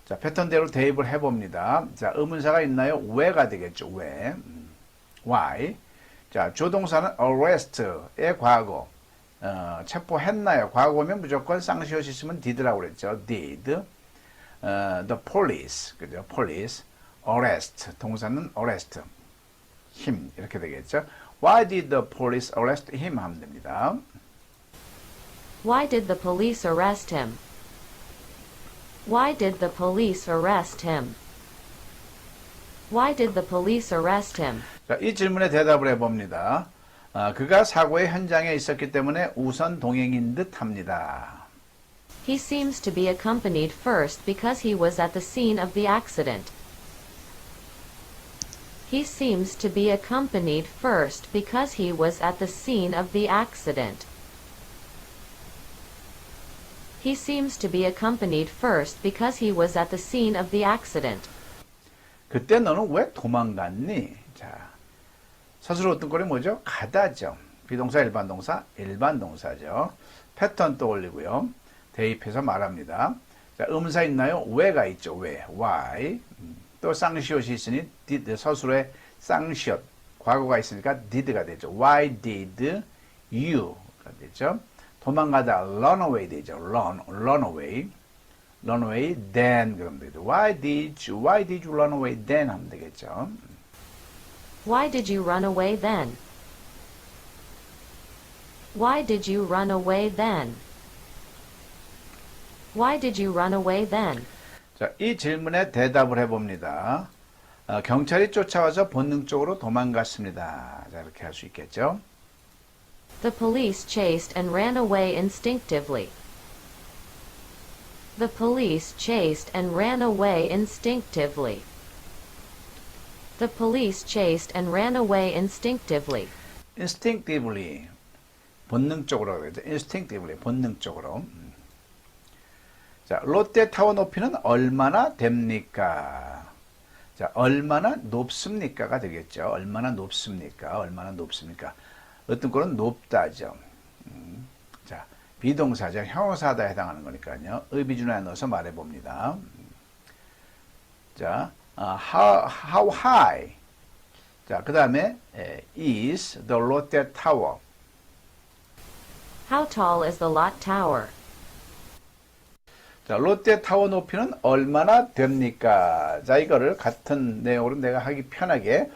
자, 패턴대로 대입을 해봅니다. 자, 의문사가 있나요? 왜가 되겠죠. 왜? why? 자, 조동사는 arrest의 과거. 체포했나요? 과거면 무조건 쌍시옷이 있으면 did라고 그랬죠. did. The police. 그죠? police. arrest. 동사는 arrest. him. 이렇게 되겠죠. Why did the police arrest him? 하면 됩니다. Why did the police arrest him? Why did the police arrest him? Why did the police arrest him? 자, 이 질문에 대답을 해봅니다. 그가 사고의 현장에 있었기 때문에 우선 동행인 듯 합니다. He seems to be accompanied first because he was at the scene of the accident. He seems to be accompanied first because he was at the scene of the accident. He seems to be accompanied first because he was at the scene of the accident. 그때 너는 왜 도망갔니? 자, 서술어 어떤 꼴이 뭐죠? 가다죠. 비동사 일반 동사, 일반 동사죠. 패턴 떠올리고요. 대입해서 말합니다. 자, 의문사 있나요? 왜가 있죠. 왜? why. 또 쌍시옷이 있으니 did, 서술어에 쌍시옷. 과거가 있으니까 did가 되죠. Why did you가 되죠. 도망가다 run away 되죠. run away. run away then 그러면 되죠. Why did you run away then 하면 되겠죠. Why did you run away then? Why did you run away then? Why did you run away then? 자, 이 질문에 대답을 해봅니다. 경찰이 쫓아와서 본능적으로 도망갔습니다. 자, 이렇게 할 수 있겠죠. The police chased and ran away instinctively. The police chased and ran away instinctively. The police chased and ran away instinctively. instinctively 본능적으로 그러죠. instinctively 본능적으로. 자, 롯데타워 높이는 얼마나 됩니까? 자, 얼마나 높습니까가 되겠죠. 얼마나 높습니까? 얼마나 높습니까? 어떤 거는 높다죠. 자, 비동사죠. 형용사하다에 해당하는 거니까요. 의비준화에 넣어서 말해봅니다. 자, how high? 자, 그 다음에 is the Lotte Tower? How tall is the lot tower? 자, 롯데타워 높이는 얼마나 됩니까? 자, 이거를 같은 내용으로 내가 하기 편하게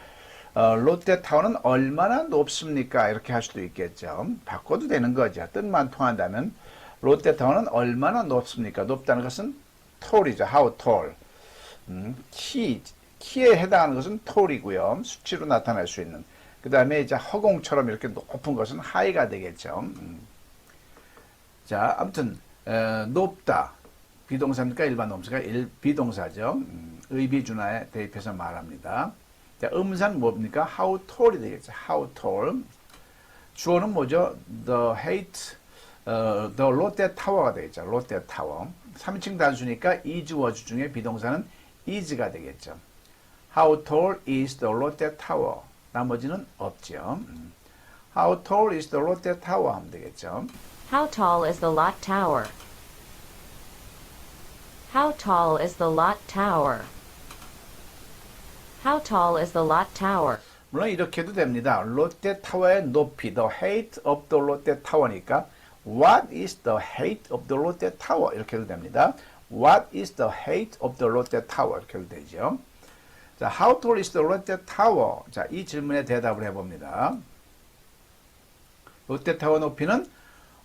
롯데타워는 얼마나 높습니까? 이렇게 할 수도 있겠죠. 바꿔도 되는 거죠. 뜻만 통한다면 롯데타워는 얼마나 높습니까? 높다는 것은 tall이죠. How tall. 키에 해당하는 것은 tall이고요. 수치로 나타낼 수 있는. 그 다음에 이제 허공처럼 이렇게 높은 것은 high가 되겠죠. 자, 아무튼 높다. 비동사입니까? 일반 동사가 비동사죠. 의비준화에 대입해서 말합니다. 자, 음사는 뭡니까? How tall이 되겠죠. How tall. 주어는 뭐죠? The Lotte Tower가 되겠죠. Lotte Tower. 3인칭 단수니까 is was 중에 비동사는 is가 되겠죠. How tall is the Lotte Tower? 나머지는 없죠. How tall is the Lotte Tower? 하면 되겠죠. How tall is the lot tower? How tall is the lot tower? How tall is the lot tower? 물론 이렇게 해도 됩니다. 롯데타워의 높이, the height of the Lotte Tower니까 What is the height of the Lotte Tower? 이렇게 해도 됩니다. What is the height of the Lotte Tower? 이렇게 해도 되죠. 자, How tall is the Lotte Tower? 자, 이 질문에 대답을 해봅니다. 롯데타워 높이는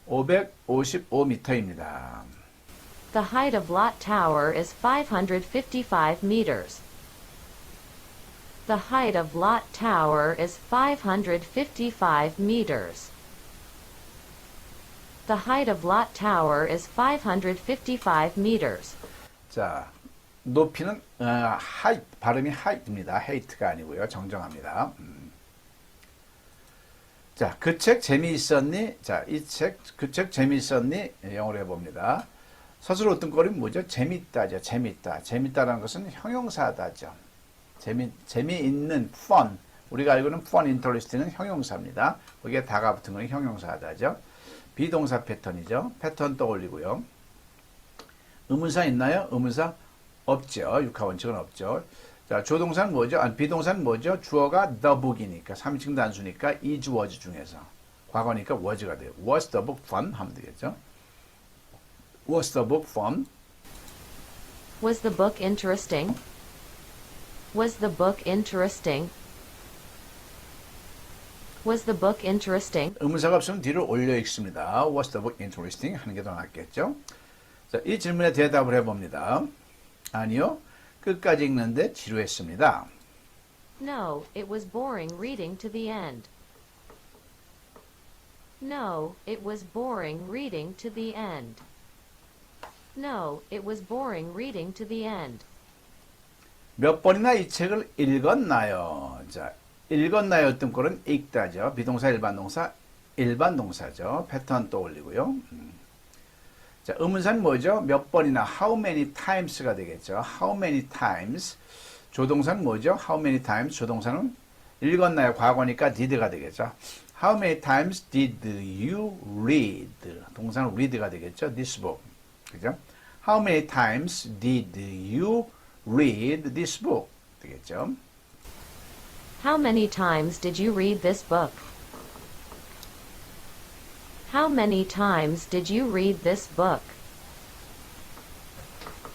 555m입니다. The height of lot tower is 555 meters. The height of Lot Tower is 555 meters. The height of Lot Tower is 555 meters. 자, 높이는 height, 발음이 height입니다. hate가 아니고요. 정정합니다. 자, 그 책 재미있었니? 자, 이 책, 그 책 재미있었니? 영어로 해봅니다. 서술 어떤거리는 뭐죠? 재밌다죠. 재밌다. 재밌다라는 것은 형용사다죠. 재미있는 fun. 우리가 알고 있는 fun, interesting은 형용사입니다. 거기에 다가 붙은 건 형용사다죠. 비동사 패턴이죠. 패턴 떠올리고요. 의문사 있나요? 의문사 없죠. 육하 원칙은 없죠. 자, 조동사는 뭐죠? 아니, 비동사는 뭐죠? 주어가 the book이니까 3인칭 단수니까 is was 중에서 과거니까 was가 돼요. Was the book fun? 하면 되겠죠. Was the book fun? Was the book interesting? Was the book interesting? Was the book interesting? 의문사가 없으면 뒤를 올려 읽습니다. Was the book interesting? 하는 게 더 낫겠죠. 자, 이 질문에 대답을 해봅니다. 아니요. 끝까지 읽는데 지루했습니다. No, it was boring reading to the end. No, it was boring reading to the end. No, it was boring reading to the end. 몇 번이나 이 책을 읽었나요? 자, 읽었나요? 어떤 꼴은 읽다죠. 비동사 일반 동사 일반 동사죠. 패턴 떠올리고요. 자, 의문사는 뭐죠? 몇 번이나 how many times가 되겠죠. how many times. 조동사는 뭐죠? how many times. 조동사는 읽었나요? 과거니까 did가 되겠죠. how many times did you read? 동사는 read가 되겠죠. this book. 그죠? how many times did you read this book? 되겠죠. How many times did you read this book? How many times did you read this book?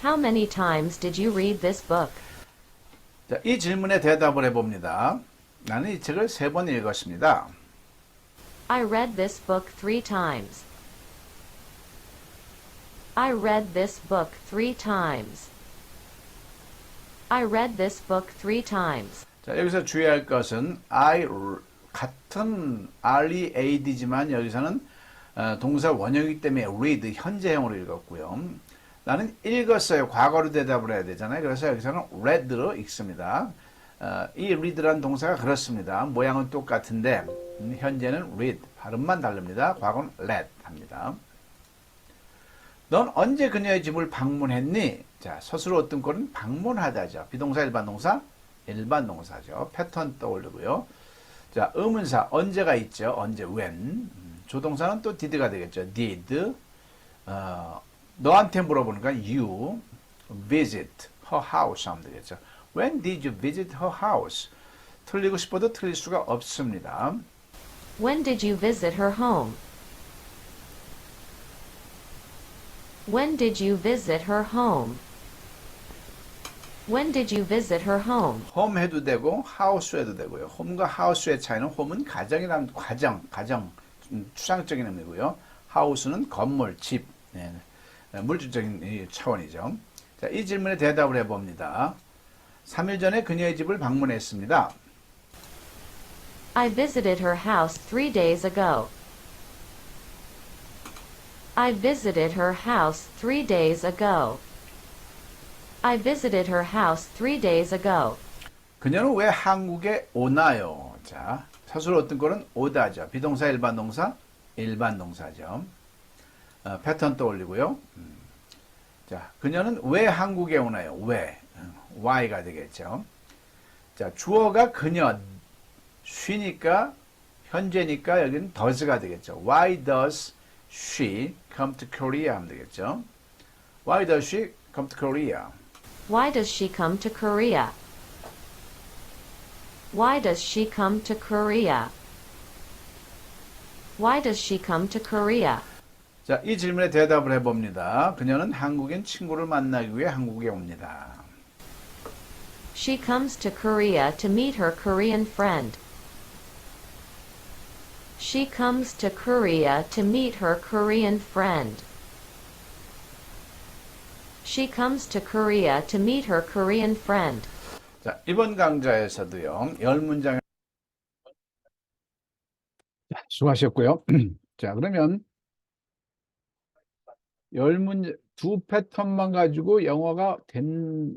How many times did you read this book? 자, 이 질문에 대답을 해봅니다. 나는 이 책을 3번 읽었습니다. I read this book 3 times. I read this book 3 times. I read this book 3 times. 자, 여기서 주의할 것은 같은 read지만 여기서는 동사 원형이기 때문에 read 현재형으로 읽었고요. 나는 읽었어요. 과거로 대답을 해야 되잖아요. 그래서 여기서는 read로 읽습니다. 이 read라는 동사가 그렇습니다. 모양은 똑같은데 현재는 read, 발음만 다릅니다. 과거는 read 합니다. 넌 언제 그녀의 집을 방문했니? 자, 서술어 어떤 꼴은 방문하다죠. 비동사 일반 동사 일반 동사죠. 패턴 떠올리고요. 자, 의문사 언제가 있죠. 언제 when. 조동사는 또 did가 되겠죠. did. 너한테 물어보니까 you visit her house 하면 되겠죠. When did you visit her house? 틀리고 싶어도 틀릴 수가 없습니다. When did you visit her home? When did you visit her home? When did you visit her home? home 해도 되고 house 해도 되고요. home과 house의 차이는 home은 가정이라는 가정 추상적인 의미고요. house는 건물, 집, 물질적인 차원이죠. 자, 이 질문에 대답을 해봅니다. 3일 전에 그녀의 집을 방문했습니다. I visited her house 3 days ago. I visited her house 3 days ago. I visited her house 3 days ago. 그녀는 왜 한국에 오나요? 자, 사술 어떤 거는 오다죠. 비동사 일반 동사 일반 동사죠. 패턴 떠올리고요. 자, 그녀는 왜 한국에 오나요? 왜? why가 되겠죠. 자, 주어가 그녀, she니까 현재니까 여기는 does가 되겠죠. Why does she come to Korea 하면 되겠죠. Why does she come to Korea? Why does she come to Korea? Why does she come to Korea? Why does she come to Korea? 자, 이 질문에 대답을 해봅니다. 그녀는 한국인 친구를 만나기 위해 한국에 옵니다. She comes to Korea to meet her Korean friend. She comes to Korea to meet her Korean friend. She comes to Korea to meet her Korean friend. 자, 이번 강좌에서도요, 10문장 수고하셨고요. 자, 그러면 10문제, 두 패턴만 가지고 영어가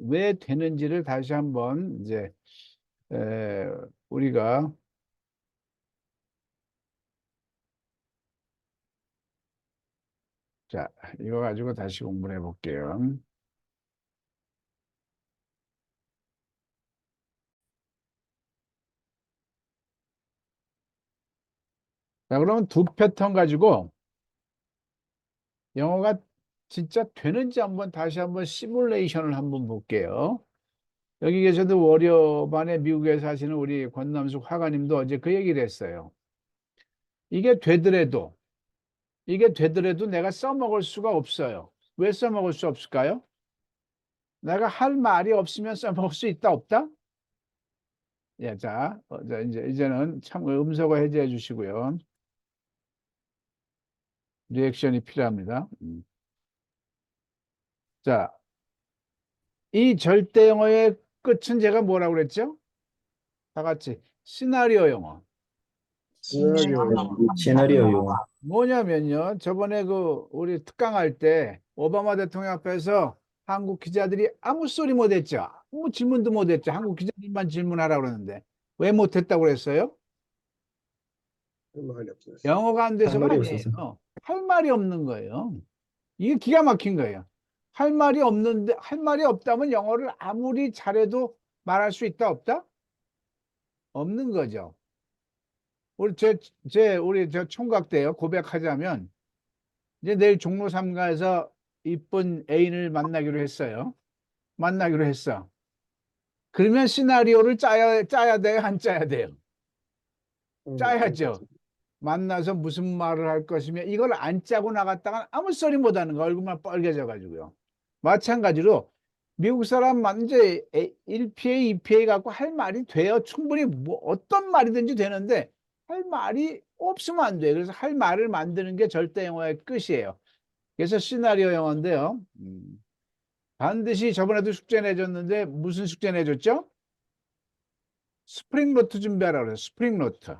왜 되는지를 다시 한번 이제, 우리가 자, 이거 가지고 다시 공부를 해볼게요. 자, 그러면 두 패턴 가지고 영어가 진짜 되는지 다시 한번 시뮬레이션을 한번 볼게요. 여기 계셔도 월요반에 미국에 사시는 우리 권남숙 화가님도 어제 그 얘기를 했어요. 이게 되더라도 내가 써먹을 수가 없어요. 왜 써먹을 수 없을까요? 내가 할 말이 없으면 써먹을 수 있다, 없다? 예, 자, 이제는 참 음소거 해제해 주시고요. 리액션이 필요합니다. 자, 이 절대 영어의 끝은 제가 뭐라고 그랬죠? 다 같이 시나리오 영어. 시나리오 영어. 뭐냐면요. 저번에 우리 특강할 때 오바마 대통령 앞에서 한국 기자들이 아무 소리 못 했죠. 아무 질문도 못 했죠. 한국 기자들만 질문하라고 그러는데 왜 못 했다고 그랬어요? 영어가 안 돼서가 말이 아니에요. 없어서. 할 말이 없는 거예요. 이게 기가 막힌 거예요. 할 말이 없다면 영어를 아무리 잘해도 말할 수 있다, 없다? 없는 거죠. 우리 우리 총각 때요. 고백하자면 이제 내일 종로 3가에서 이쁜 애인을 만나기로 했어요. 만나기로 했어. 그러면 시나리오를 짜야 돼요, 안 짜야 돼요? 짜야죠. 만나서 무슨 말을 할 것이며 이걸 안 짜고 나갔다가 아무 소리 못 하는 거, 얼굴만 빨개져 가지고요. 마찬가지로 미국 사람 이제 1PA, 2PA 갖고 할 말이 돼요. 충분히 어떤 말이든지 되는데 할 말이 없으면 안 돼요. 그래서 할 말을 만드는 게 절대 영어의 끝이에요. 그래서 시나리오 영어인데요. 반드시 저번에도 숙제 내줬는데 무슨 숙제 내줬죠? 스프링 노트 준비하라고 그래요. 스프링 노트.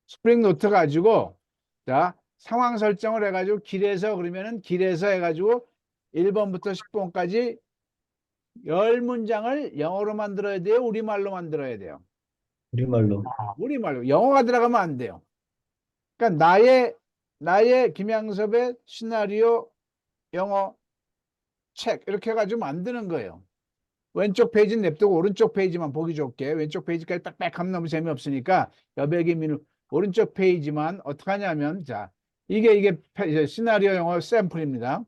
스프링 노트 가지고 자, 상황 설정을 해가지고 길에서 해가지고 1번부터 10번까지 10문장을 영어로 만들어야 돼요? 우리말로 만들어야 돼요? 우리말로. 우리말로. 영어가 들어가면 안 돼요. 그러니까 나의 김양섭의 시나리오 영어 책 이렇게 해가지고 만드는 거예요. 왼쪽 페이지는 냅두고 오른쪽 페이지만 보기 좋게. 왼쪽 페이지까지 빽빽하면 너무 재미없으니까 여백의 민우 오른쪽 페이지만 어떻게 하냐면 자, 이게 시나리오 영어 샘플입니다.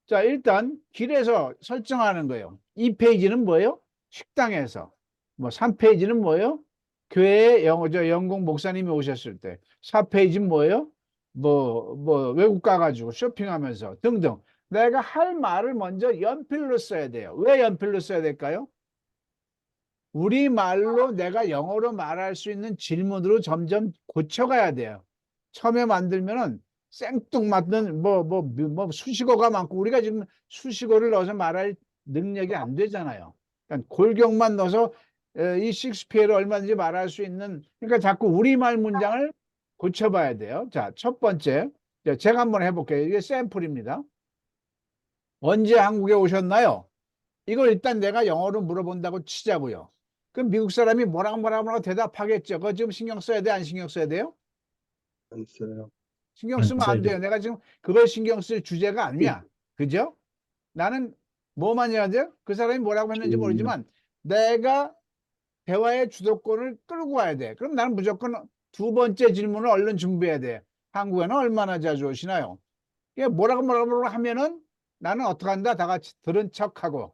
자, 일단 길에서 설정하는 거예요. 2페이지는 뭐예요? 식당에서. 3페이지는 뭐예요? 교회에 영국 목사님이 오셨을 때. 4페이지는 뭐예요? 외국 가가지고 쇼핑하면서 등등. 내가 할 말을 먼저 연필로 써야 돼요. 왜 연필로 써야 될까요? 우리말로 내가 영어로 말할 수 있는 질문으로 점점 고쳐가야 돼요. 처음에 만들면은 생뚱맞는 수식어가 많고 우리가 지금 수식어를 넣어서 말할 능력이 안 되잖아요. 그러니까 골격만 넣어서 이 셰익스피어를 얼마든지 말할 수 있는, 그러니까 자꾸 우리말 문장을 고쳐봐야 돼요. 자, 첫 번째 제가 한번 해볼게요. 이게 샘플입니다. 언제 한국에 오셨나요? 이걸 일단 내가 영어로 물어본다고 치자고요. 그럼 미국 사람이 뭐라고 대답하겠죠. 그거 지금 신경 써야 돼, 안 신경 써야 돼요? 안 써요. 신경 쓰면 안 돼요. 내가 지금 그걸 신경 쓸 주제가 아니야. 그죠? 나는 뭐만 해야 돼요? 그 사람이 뭐라고 했는지 모르지만 내가 대화의 주도권을 끌고 와야 돼. 그럼 나는 무조건 두 번째 질문을 얼른 준비해야 돼. 한국에는 얼마나 자주 오시나요? 이게 뭐라고 하면은 나는 어떻게 한다? 다 같이 들은 척하고,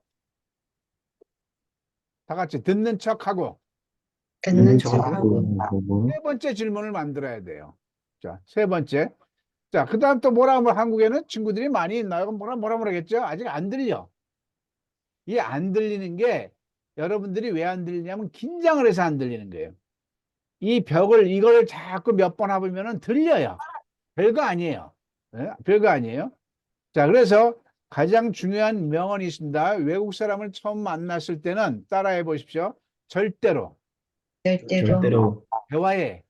다 같이 듣는 척하고 듣는 척하고. 세 번째 질문을 만들어야 돼요. 자, 세 번째. 자, 그 다음 또 한국에는 친구들이 많이 있나요? 뭐라 그러겠죠? 아직 안 들려. 이 안 들리는 게 여러분들이 왜 안 들리냐면 긴장을 해서 안 들리는 거예요. 이걸 자꾸 몇 번 해보면은 들려요. 별거 아니에요. 네? 별거 아니에요. 자, 그래서 가장 중요한 명언이 있습니다. 외국 사람을 처음 만났을 때는 따라해 보십시오. 절대로 절대로 대화에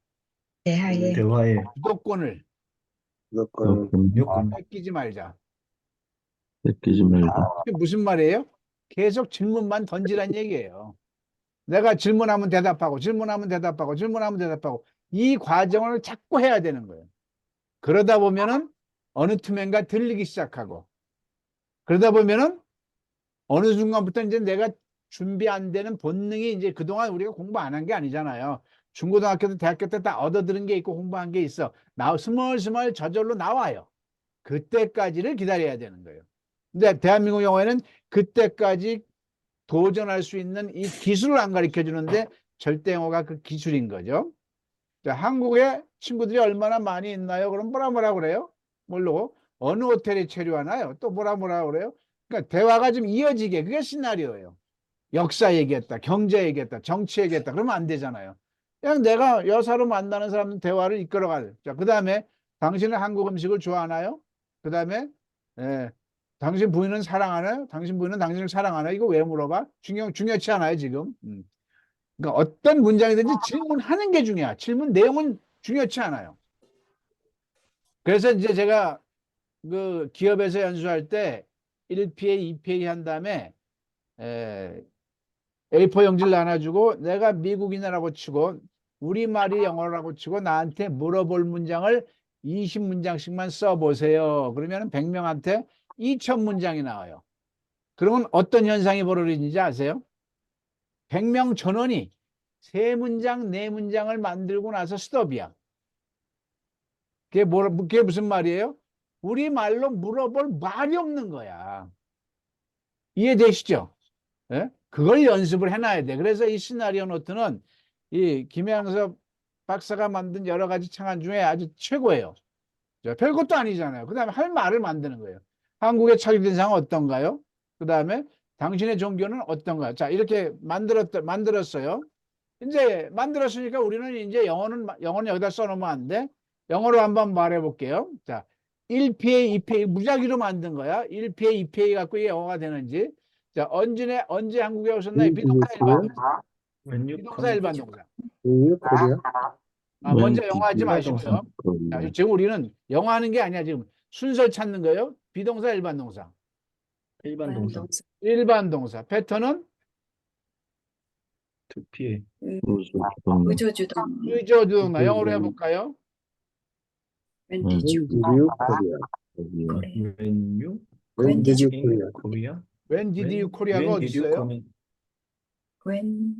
대하에 대화에 주도권을 무조건 무조건 뺏기지 말자. 뺏기지 말자. 그게 무슨 말이에요? 계속 질문만 던지란 얘기예요. 내가 질문하면 대답하고 질문하면 대답하고 질문하면 대답하고 이 과정을 자꾸 해야 되는 거예요. 그러다 보면은 어느 틈엔가 들리기 시작하고 그러다 보면은 어느 순간부터 이제 내가 준비 안 되는 본능이 이제 그동안 우리가 공부 안 한 게 아니잖아요. 중고등학교 때 대학교 때 다 얻어들은 게 있고 공부한 게 있어. 스멀스멀 저절로 나와요. 그때까지를 기다려야 되는 거예요. 근데 대한민국 영어에는 그때까지 도전할 수 있는 이 기술을 안 가르쳐 주는데 절대 영어가 그 기술인 거죠. 자, 한국에 친구들이 얼마나 많이 있나요? 그럼 뭐라 그래요? 모르고 어느 호텔에 체류하나요? 또 뭐라 그래요? 그러니까 대화가 좀 이어지게 그게 시나리오예요. 역사 얘기했다, 경제 얘기했다, 정치 얘기했다. 그러면 안 되잖아요. 그냥 내가 여사로 만나는 사람 대화를 이끌어가요. 자, 그 다음에 당신은 한국 음식을 좋아하나요? 그 다음에 당신 부인은 사랑하나요? 당신 부인은 당신을 사랑하나요? 이거 왜 물어봐? 중요치 않아요, 지금. 그러니까 어떤 문장이든지 질문하는 게 중요해. 질문 내용은 중요치 않아요. 그래서 이제 제가 그 기업에서 연수할 때 1PA, 2PA 한 다음에 A4 용지를 나눠주고 내가 미국인이라고 치고 우리말이 영어라고 치고 나한테 물어볼 문장을 20문장씩만 써보세요. 그러면 100명한테 2000문장이 나와요. 그러면 어떤 현상이 벌어지는지 아세요? 100명 전원이 3문장, 4문장을 만들고 나서 스톱이야. 그게 무슨 말이에요? 우리말로 물어볼 말이 없는 거야. 이해되시죠? 예? 그걸 연습을 해놔야 돼. 그래서 이 시나리오 노트는 이 김양섭 박사가 만든 여러 가지 창안 중에 아주 최고예요. 별것도 아니잖아요. 그 다음에 할 말을 만드는 거예요. 한국의 차기된 상은 어떤가요? 그 다음에 당신의 종교는 어떤가요? 자, 이렇게 만들었어요. 이제 만들었으니까 우리는 이제 영어는 여기다 써놓으면 안 돼. 영어로 한번 말해 볼게요. 자, 1PA, 2PA 무작위로 만든 거야. 1PA, 2PA 갖고 이게 영어가 되는지. 자, 언제 한국에 오셨나요? 비동사 일반 동사. 비동사 일반 동사. 코리아? 먼저 영어 하지 마시고요. 코리아. 자, 지금 우리는 영어 하는 게 아니야. 지금 순서를 찾는 거예요. 비동사 일반 동사. 일반 동사 일반 동사. 패턴은 2PA 의조주동 의조주동사. 영어로 해볼까요? When did you 코리아. When you When did you in Korea? Korea When did you Korea가 when 어디 did you 있어요? come in when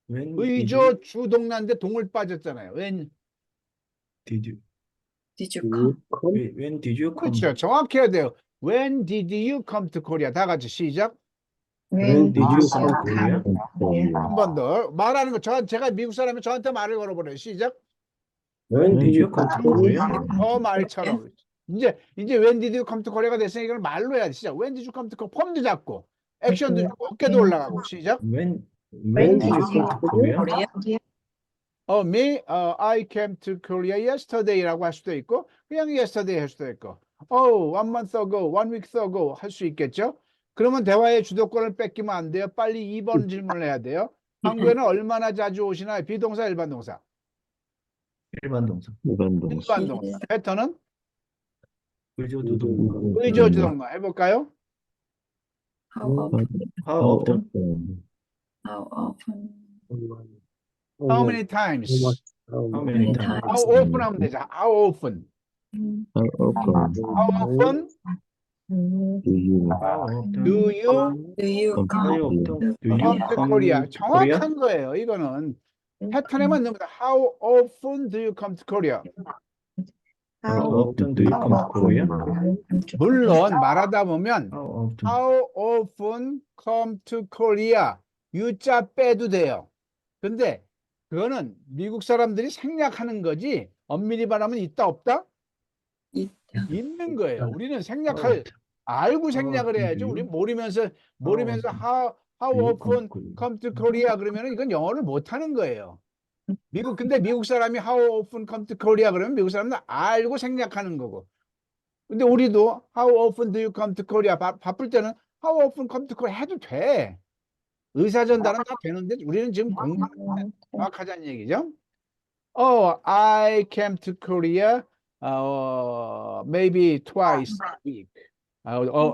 when 의조 주동사인데 동을 빠졌잖아요. did you did you come when did you come 그렇죠. 정확히 해야 돼요. When did you come to Korea? 다 같이 시작. when did you come to come Korea 한 번 더. 말하는 거 제가 미국 사람이 저한테 말을 걸어보래요. 시작. when did you come to Korea 말처럼. 이제 when did you come to Korea가 됐으니까 이걸 말로 해야 돼. 시작. When did you come to Korea? 폼도 잡고 액션도 주고 어깨도 올라가고 시작. when when did you come to Korea I came to Korea yesterday라고 할 수도 있고 그냥 yesterday 할 수도 있고 one month ago, one week ago 할 수 있겠죠. 그러면 대화의 주도권을 뺏기면 안 돼요. 빨리 2번 질문을 해야 돼요. 한국에는 얼마나 자주 오시나요? 비동사 일반 동사. 일반 동사 일반 동사. 일반 동사. 패턴은 의조주동 의조주동사. 해볼까요? how often how often How many times? how many times How often 하면 되죠. How often? How often how often do you do you how come often do you come to come Korea? to Korea 정확한 거예요. 이거는 패턴에만 넣는 거다. How often do you come to Korea? how often do you come to Korea 물론 말하다 보면 how often How often come to Korea? U자 빼도 돼요. 근데 그거는 미국 사람들이 생략하는 거지 엄밀히 말하면 있다 없다? 있는 거예요. 우리는 생략할 알고 생략을 해야죠. 우리 모르면서 how often come to Korea 그러면 이건 영어를 못 하는 거예요. 근데 미국 사람이 how often come to Korea 그러면 미국 사람은 알고 생략하는 거고 근데 우리도 How often do you come to Korea? 바쁠 때는 How often come to Korea 해도 돼. 의사 전달은 다 되는데 우리는 지금 공부는 정확하자는 얘기죠. I came to Korea maybe twice a week.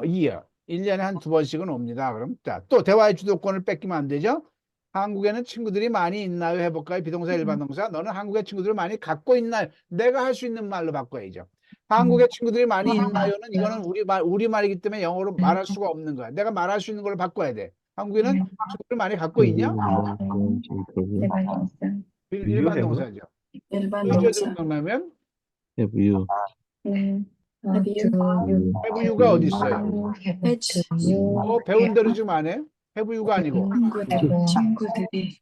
year. 1년에 한 2번씩은 옵니다. 그럼 자, 또 대화의 주도권을 뺏기면 안 되죠. 한국에는 친구들이 많이 있나요? 해볼까요? 비동사 일반 동사. 너는 한국에 친구들을 많이 갖고 있나요? 내가 할 수 있는 말로 바꿔야죠. 한국에 친구들이 많이 있나요는 이거는 우리말이기 때문에 영어로 말할 수가 없는 거야. 내가 말할 수 있는 걸로 바꿔야 돼. 한국에는 친구들 많이 갖고 있냐? 일반 동사죠. 일반 의조 동사. 주동사면 Have you? have you가 어디 있어요? 배운 대로 지금 안 해? have you가 아니고. 친구들이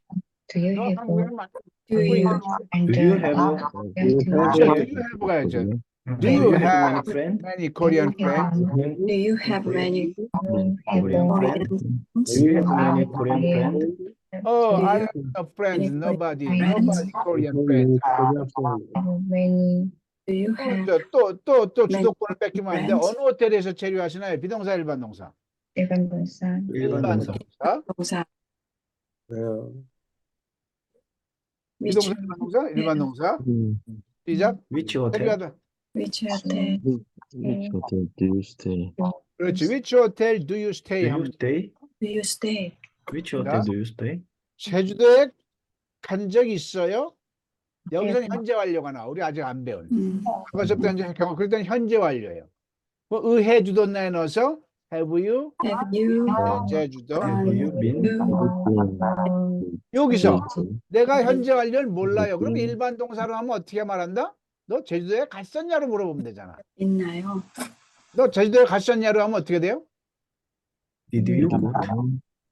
너 한국에는 많이 do 갖고 you 있냐? Do you have 그렇죠. do you have 가야죠. Do you have friend? many Korean friends? do you have many Korean friend? Do you have many Korean friends? I have no friends. Nobody Korean friends. do you have 또 주도권을 뺏기면 안 돼. 어느 호텔에서 체류하시나요? 비동사 일반 동사. 일반 일반 동사. 동사. 동사 비동사 일반 동사. 일반 동사. 시작. Which hotel? 체류하다. which hotel Which hotel do you stay? 그렇지. Which hotel do you stay? Do you 하면 stay? do you stay Which hotel do you stay? 제주도에 간 적 있어요? 여기서는 현재 완료가 나와. 우리 아직 안 배운. 그것부터 이제 경험. 그럴 때는 현재 완료예요. 뭐 의해 주도나에 넣어서 have you have you 제주도. Have you been? 여기서 내가 현재 완료를 몰라요. 그럼 일반 동사로 하면 어떻게 말한다? 너 제주도에 갔었냐로 물어보면 되잖아. 있나요? 너 제주도에 갔었냐로 하면 어떻게 돼요? Did you go?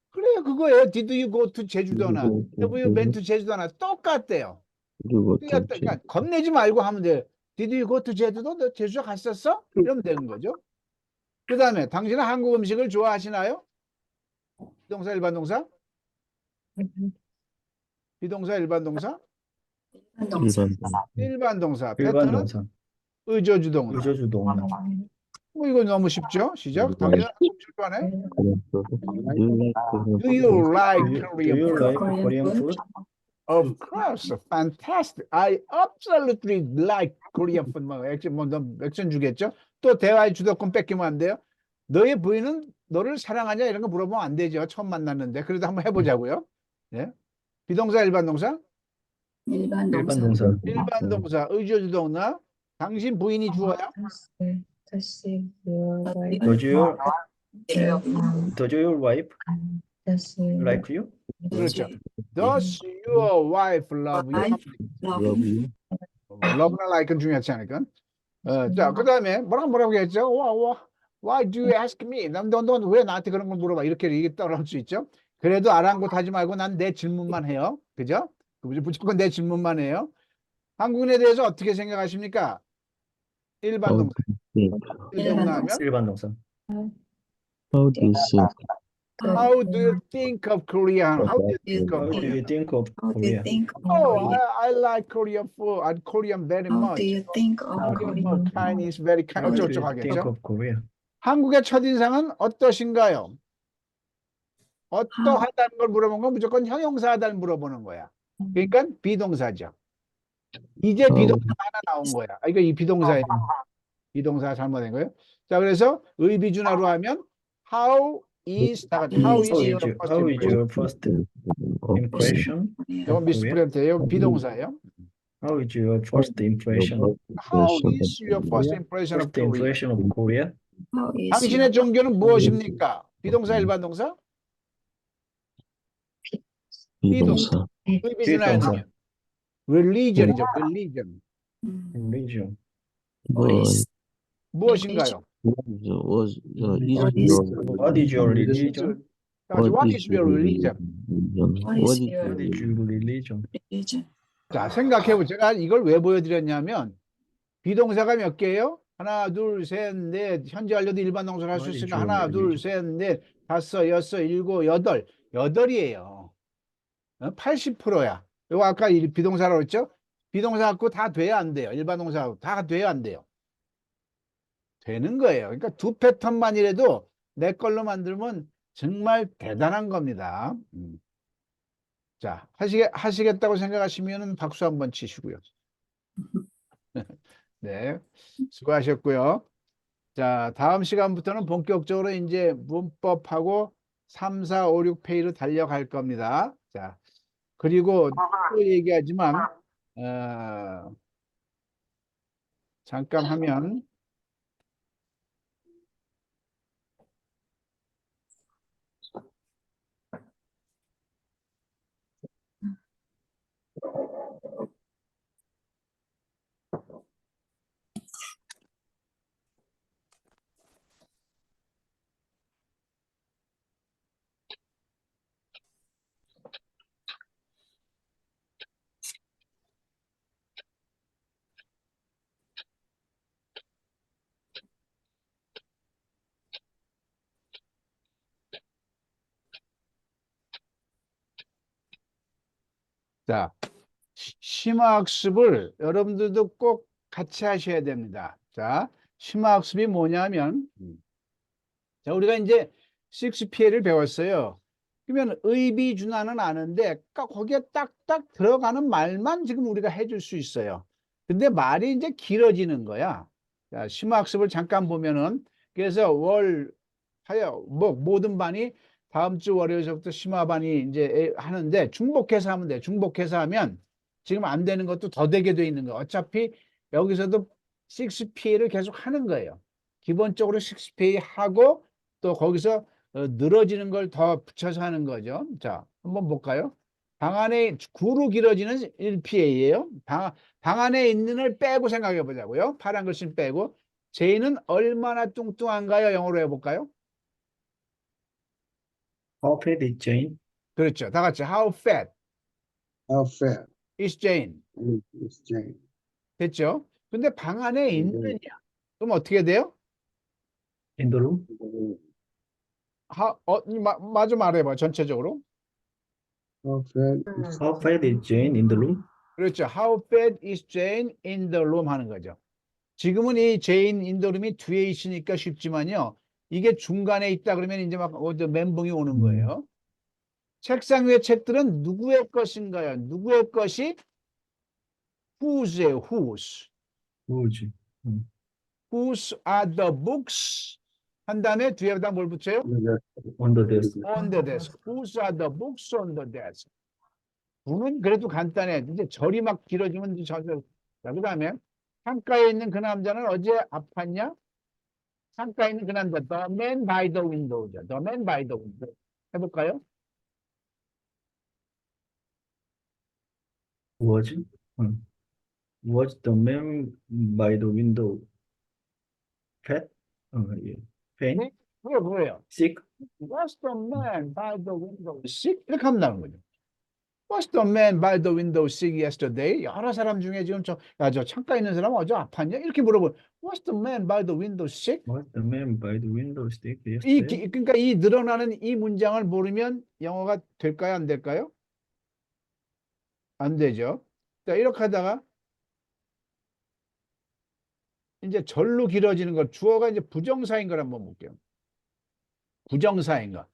그래요, 그거예요. Did you go to 제주도나 have you been to 제주도나 똑같대요. 그러니까 겁내지 말고 하면 돼요. Did you go to 제주도? 너 제주도 갔었어? 이러면 되는 거죠. 그 다음에 당신은 한국 음식을 좋아하시나요? 비동사 일반 동사? 비동사 일반 동사? 동사 일반 동사. 일반 패턴은 동사. 의조 주동사. 의조 주동사. 뭐 이거 너무 쉽죠? 시작. 당신은 한국 음식 좋아하네? Do you Do like you Korean food? like Korean food? Of course, fantastic. I absolutely like Korean food. 뭐 액션 주겠죠? 또 대화의 주도권 뺏기면 안 돼요. 너의 부인은 너를 사랑하냐 이런 거 물어보면 안 되죠. 처음 만났는데. 그래도 한번 해보자고요. 예? 비동사 일반 동사? 일반 일반 동사 동사. 일반 동사 의조 주동사. 당신 부인이 주어요? Does your wife like you? 그렇죠. Does your wife love you? love you love나 like는 중요하지 않을까? 자, 그 다음에 뭐라고 했죠? Why do you ask me? 넌왜 나한테 그런 걸 물어봐? 이렇게 얘기 떠날 수 있죠? 그래도 아랑곳하지 말고 난 내 질문만 해요. 그죠? 무조건 내 질문만 해요. 한국인에 대해서 어떻게 생각하십니까? 일반 동사. 일반 하면 일반 동사. How do you think? How do you think of Korea? How do you think How of do you Korea? think of how do you Korea? think of Oh, Korea I like Korean food and Korean very how much. do you think of Korean Korea Chinese very kind. How do 어쩌고저쩌고 you think 하겠죠? of Korea? 한국의 첫인상은 어떠신가요? 어떠하다는 걸 물어본 건 무조건 형용사하다는 물어보는 거야. 그러니까 비동사죠. 이제 비동사 하나 나온 거야. 이거 이 비동사예요. 비동사 잘못된 거예요. 자, 그래서 의비준하로 하면 how is how is How is your first impression? 이건 미스프렌트예요. 비동사예요. How is your first impression? How is your first impression of First Korea? impression of Korea? how is 당신의 종교는 무엇입니까? 비동사 일반 동사? 비동사. 의비준하는 비동사. religion이죠. religion. Religion. 무엇인가요? What What is your religion? What is your religion? What is your What is your religion? religion 자, 생각해보세요. 제가 이걸 왜 보여드렸냐면 비동사가 몇 개예요? 하나, 둘, 셋, 넷. 현재 완료도 일반 동사를 할 수 있으니까 하나, 둘, 셋, 넷, 다섯, 여섯, 일곱, 여덟. 여덟이에요. 80%야. 이거 아까 비동사라고 했죠? 비동사 갖고 다 돼야 안 돼요. 일반 동사하고 다 돼야 안 돼요. 되는 거예요. 그러니까 두 패턴만이라도 내 걸로 만들면 정말 대단한 겁니다. 자, 하시겠다고 생각하시면 박수 한번 치시고요. 네, 수고하셨고요. 자, 다음 시간부터는 본격적으로 이제 문법하고 3, 4, 5, 6페이지로 달려갈 겁니다. 자, 그리고 또 얘기하지만, 잠깐 하면, 자, 심화학습을 여러분들도 꼭 같이 하셔야 됩니다. 자, 심화학습이 뭐냐면, 자, 우리가 이제 6P를 배웠어요. 그러면 의비준화는 아는데 거기에 딱딱 들어가는 말만 지금 우리가 해줄 수 있어요. 근데 말이 이제 길어지는 거야. 자, 심화학습을 잠깐 보면은 그래서 화요 모든 반이 다음 주 월요일서부터 심화반이 이제 하는데 중복해서 하면 돼. 중복해서 하면 지금 안 되는 것도 더 되게 돼 있는 거야. 어차피 여기서도 6P를 계속 하는 거예요. 기본적으로 6P 하고 또 거기서 늘어지는 걸 더 붙여서 하는 거죠. 자, 한번 볼까요? 방 안에 구로 길어지는 1PA예요. 방 안에 있는 을 빼고 생각해 보자고요. 파란 글씨는 빼고. 제이는 얼마나 뚱뚱한가요? 영어로 해볼까요? How fat is Jane? 그렇죠. 다 같이 How fat How fat is Jane? is Jane? 됐죠? 근데 방 안에 있느냐? 그럼 어떻게 돼요? In the room? 마저 말해봐. 전체적으로. How fat How fat is Jane in the room? 그렇죠. How fat is Jane in the room 하는 거죠. 지금은 이 제인 인더룸이 뒤에 있으니까 쉽지만요. 이게 중간에 있다 그러면 이제 막 멘붕이 오는 거예요. 책상 위의 책들은 누구의 것인가요? 누구의 것이? Whose예요. Whose. Whose? Whose are the books? 한 다음에 뒤에다 뭘 붙여요? On the desk. On the desk. Whose are the books on the desk? 부는 그래도 간단해. 이제 절이 막 길어지면 이제 자, 그 다음에 창가에 있는 그 남자는 어제 아팠냐? 창가에 있는 그 남자. The man by the window죠. The man by the window. 해볼까요? Was? Was the man by the window fat? Yeah. Faint? 그게 뭐예요? Sick? Was the man by the window sick? 이렇게 하면 나오는 거죠. Was the man by the window sick yesterday? 여러 사람 중에 지금 저 창가에 있는 사람 어제 아팠냐? 이렇게 물어보면 Was the man by the window sick? Was the man by the window sick yesterday? 그러니까 이 늘어나는 이 문장을 모르면 영어가 될까요? 안 될까요? 안 되죠. 자, 이렇게 하다가 이제 절로 길어지는 걸 주어가 이제 부정사인 걸 한번 볼게요. 부정사인 거.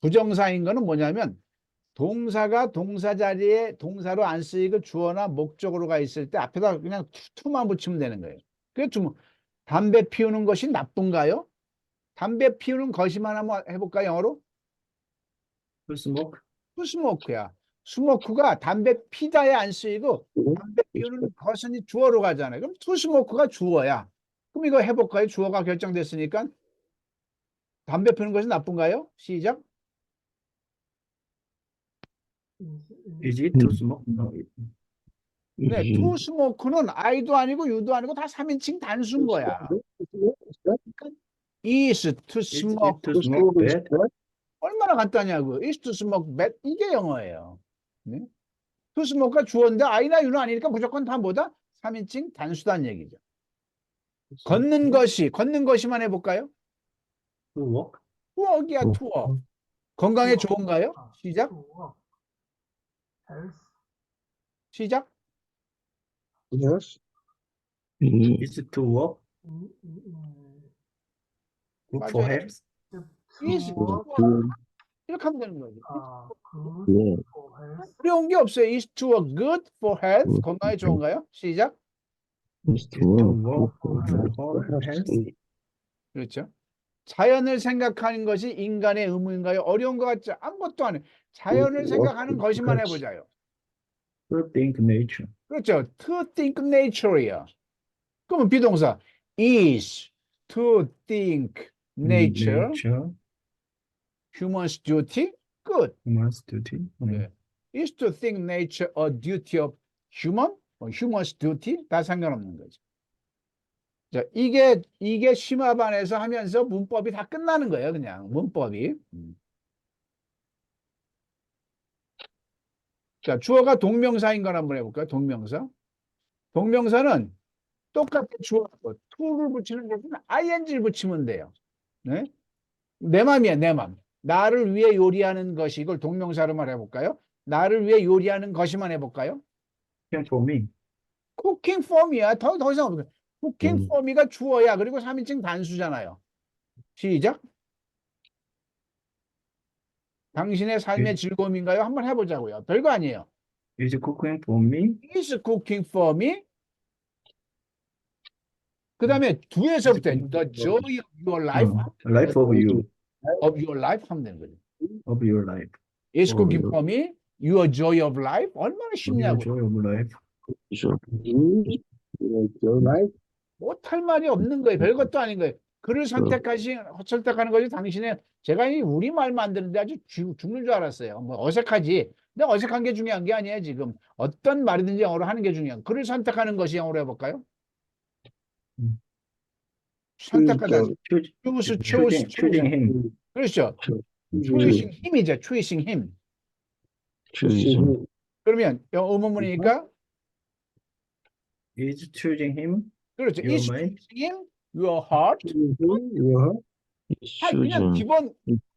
부정사인 거는 뭐냐면 동사가 동사 자리에 동사로 안 쓰이고 주어나 목적어로가 있을 때 앞에다 그냥 투만 붙이면 되는 거예요. 그래서 담배 피우는 것이 나쁜가요? 담배 피우는 것이만 한번 해볼까요? 영어로? To smoke? 스모크야. 스모크가 담배 피다에 안 쓰이고 담배 피우는 것은 주어로 가잖아요. 그럼 투스모크가 주어야. 그럼 이거 해볼까요? 주어가 결정됐으니까 담배 피우는 것이 나쁜가요? 시작. Is it to smoke? No. 네, 투스모크는 I도 아니고 U도 아니고 다 3인칭 단수인 거야. is to Is it smoke. to smoke bad? 얼마나 간단하냐고. is to smoke bad. 이게 영어예요. 네? to smoke가 주어인데 I나 U는 아니니까 무조건 다 뭐다? 3인칭 단수단 얘기죠. 걷는 것이만 해볼까요? To walk? walk이야, 투어. 건강에 좋은가요? 시작. 시작. Yes. Is it to walk? Good for 맞아요. health. is good, 이렇게 하면 되는 거죠. yeah, 어려운 게 없어요. is to a good for health. good, 건강에 좋은가요? 시작. is to Is to work, work for health. 그렇죠. 자연을 생각하는 것이 인간의 의무인가요? 어려운 것 같죠? 아무것도 안 해. 자연을 생각하는 것이만 해보자요. To think nature. 그렇죠. To think nature이야. 그러면 비동사 is to think nature, Nature. human's duty, good. Human's duty. 네. is to think nature a duty of human, human's duty 다 상관없는 거죠. 자, 이게 심화반에서 하면서 문법이 다 끝나는 거예요, 그냥 문법이. 자, 주어가 동명사인 걸 한번 해볼까요? 동명사. 동명사는 똑같이 주어하고 to를 붙이는 것은 ing를 붙이면 돼요. 네? 내 맘이야, 내 맘. 나를 위해 요리하는 것이 이걸 동명사로 말해볼까요? 나를 위해 요리하는 것이만 해볼까요? Cooking for me. cooking for me야. 더 이상 없어요. cooking for me가 주어야. 그리고 3인칭 단수잖아요. 시작. 당신의 삶의 즐거움인가요? 한번 해보자고요. 별거 아니에요. Is cooking for me. is cooking for me. 그 다음에 뒤에서부터 the joy of your life, Life of you. of your life 하면 되는 거죠. Of your life. is cooking for me, your joy of life. 얼마나 Your 쉽냐고. joy of life. sure, Your life. 못할 말이 없는 거예요. 별것도 아닌 거예요. 그를 선택하는 것이 당신의, 제가 이 우리말 만드는데 아주 죽는 줄 알았어요. 뭐 어색하지. 근데 어색한 게 중요한 게 아니에요, 지금. 어떤 말이든지 영어로 하는 게 중요한. 그를 선택하는 것이 영어로 해볼까요? 선택하다. Choosing him. 그렇죠. choosing him이죠. choosing him. choosing, 그러면 영어 의문문이니까 Is choosing him. 그렇죠. Your is mind. choosing him your heart. Your is 그냥 choosing, 기본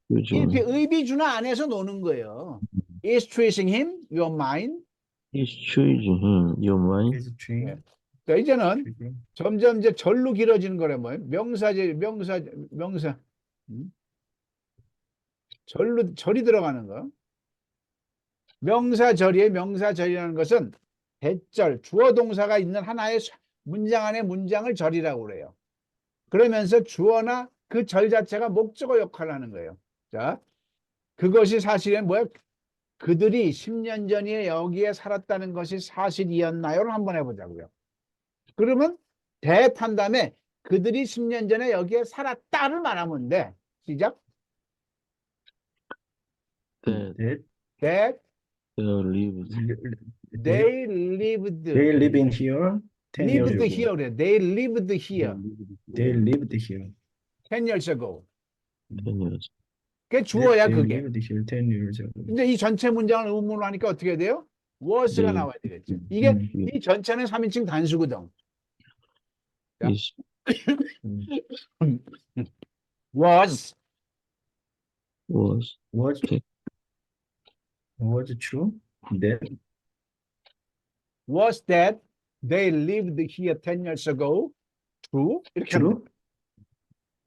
choosing, 이렇게 의비준화 안에서 노는 거예요. is choosing him your mind. is choosing him, your mind, Is choosing. 자, 이제는 점점 이제 절로 길어지는 거래 뭐예요? 명사. 절이 들어가는 거. 명사절이라는 것은 대절, 주어 동사가 있는 하나의 문장 안에 문장을 절이라고 그래요. 그러면서 주어나 그 절 자체가 목적어 역할을 하는 거예요. 자, 그것이 사실은 뭐야? 그들이 10년 전에 여기에 살았다는 것이 사실이었나요?를 한번 해보자고요. 그러면 that 한 다음에 그들이 10년 전에 여기에 살았다를 말하면 돼. 시작. that That they lived, They lived. they live in here 10 years lived ago. here. 그래. They lived here They lived here. 10 years ago. 10 years, 그게 주어야, They 그게. lived here 10 years ago. 근데 이 전체 문장을 의문으로 하니까 어떻게 돼요? was가 네. 나와야 되겠죠. 이게 음. 이 전체는 3인칭 단수거든. 자. is, was. was, Was Okay. was true that Was that they lived here 10 years ago? True? 이렇게 true?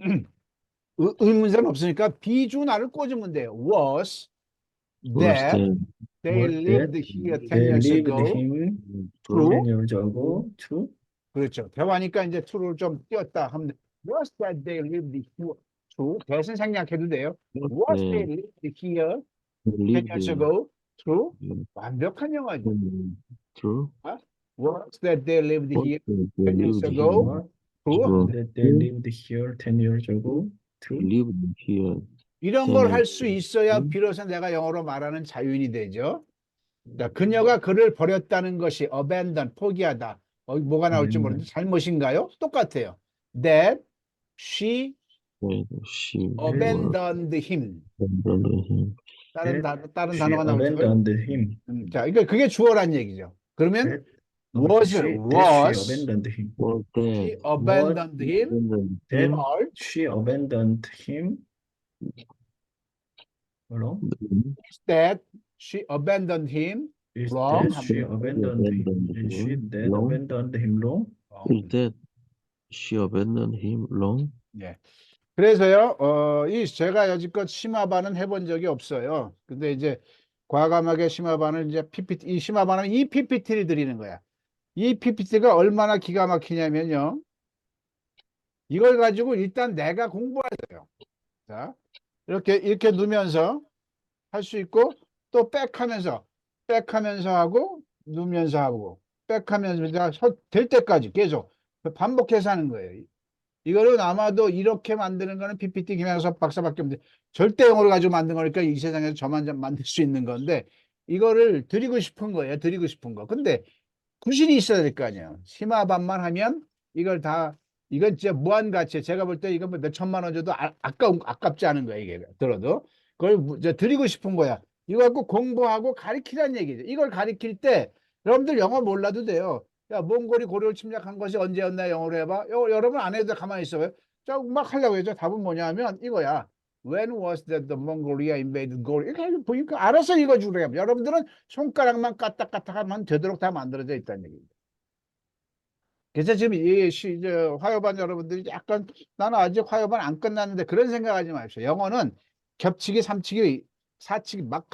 하면 의문사는 없으니까 비준화를 꽂으면 돼요. Was was that that they Was lived that here 10 They years lived ago? him True? 10 years ago. True? 그렇죠. 대화니까 이제 true를 좀 띄웠다 하면 돼. Was that they lived here? True? 대신 생략해도 돼요. Was they lived here 10 lived years ago? True? in- 완벽한 영어죠. true, Was that they lived was here that they 10 years lived ago? True? True. That they lived here 10 years ago. True? lived here, 이런 걸 할 10 수 있어야 비로소 내가 영어로 말하는 자유인이 되죠. 자, 그녀가 그를 버렸다는 것이 abandon, 포기하다. 뭐가 나올지 모르는데 잘못인가요? 똑같아요. That she that she abandoned him. abandoned him, 다른 She 단어가 나올지 모르 abandoned him. 자, 그게 주어란 얘기죠. 그러면 That was, she abandoned him. was she that abandoned him. abandoned That Or she abandoned him. Hello? him, is that she abandoned him. Is Wrong. that she abandoned him? Is she that Wrong. abandoned him long? is that she abandoned him long, 예. 그래서요, 제가 여지껏 심화반은 해본 적이 없어요. 근데 이제 과감하게 심화반을 이제 이 심화반은 이 PPT를 드리는 거야. 이 PPT가 얼마나 기가 막히냐면요. 이걸 가지고 일단 내가 공부하세요. 자, 이렇게 누면서 할 수 있고, 또 백하면서 하고, 누면서 하고, 백하면서 될 때까지 계속 반복해서 하는 거예요. 이거는 아마도 이렇게 만드는 거는 PPT 김양섭 박사밖에 없는데, 절대 영어로 가지고 만든 거니까 이 세상에서 저만 만들 수 있는 건데, 이거를 드리고 싶은 거예요. 드리고 싶은 거. 근데 구실이 있어야 될 거 아니에요. 심화반만 하면 이건 진짜 무한 가치에, 제가 볼 때 이거 뭐 몇 천만 원 줘도 아깝지 않은 거야, 이게 들어도. 그걸 드리고 싶은 거야. 이거 갖고 공부하고 가리키라는 얘기죠. 이걸 가리킬 때 여러분들 영어 몰라도 돼요. 야, 몽골이 고려를 침략한 것이 언제였나 영어로 해봐. 여러분 안 해도 가만히 있어요. 자, 막 하려고 해죠. 답은 뭐냐면 이거야. When was that the Mongolia invaded Goryeo? 이렇게 보니까 알아서 읽어주래요. 여러분들은 손가락만 까딱까딱 하면 되도록 다 만들어져 있다는 얘기입니다. 그래서 지금 화요반 여러분들이 약간 나는 아직 화요반 안 끝났는데 그런 생각하지 마십시오. 영어는 겹치기, 삼치기, 사치기 막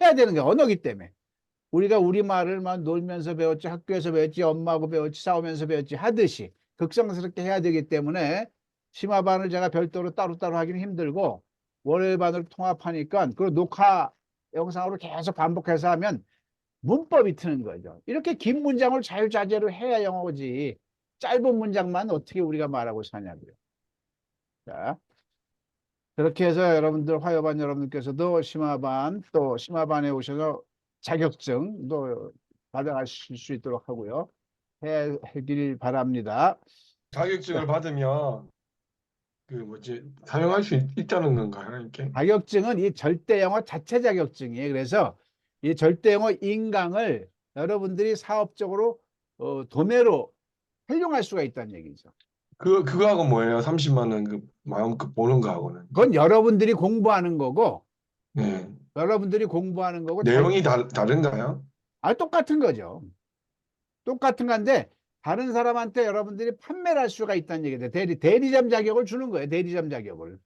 해야 되는 게 언어기 때문에. 우리가 우리말을 막 놀면서 배웠지, 학교에서 배웠지, 엄마하고 배웠지, 싸우면서 배웠지 하듯이 극성스럽게 해야 되기 때문에 심화반을 제가 별도로 따로따로 하기는 힘들고 월요일반으로 통합하니까 그리고 녹화 영상으로 계속 반복해서 하면 문법이 트는 거죠. 이렇게 긴 문장을 자유자재로 해야 영어지. 짧은 문장만 어떻게 우리가 말하고 사냐고요. 자, 그렇게 해서 여러분들 화요반 여러분들께서도 심화반 또 심화반에 오셔서 자격증도 받아가실 수 있도록 하고요. 해길 바랍니다. 자격증을 받으면 그 뭐지 사용할 수 있다는 건가요? 이렇게? 자격증은 이 절대 영어 자체 자격증이에요. 그래서 이 절대 영어 인강을 여러분들이 사업적으로 도매로 활용할 수가 있다는 얘기죠. 그거하고 뭐예요? 30만 원 그 마음껏 보는 거하고는. 그건 여러분들이 공부하는 거고, 네. 자기- 내용이 다른가요? 똑같은 거죠. 똑같은 건데 다른 사람한테 여러분들이 판매를 할 수가 있다는 얘기죠. 대리점 자격을 주는 거예요. 대리점 자격을.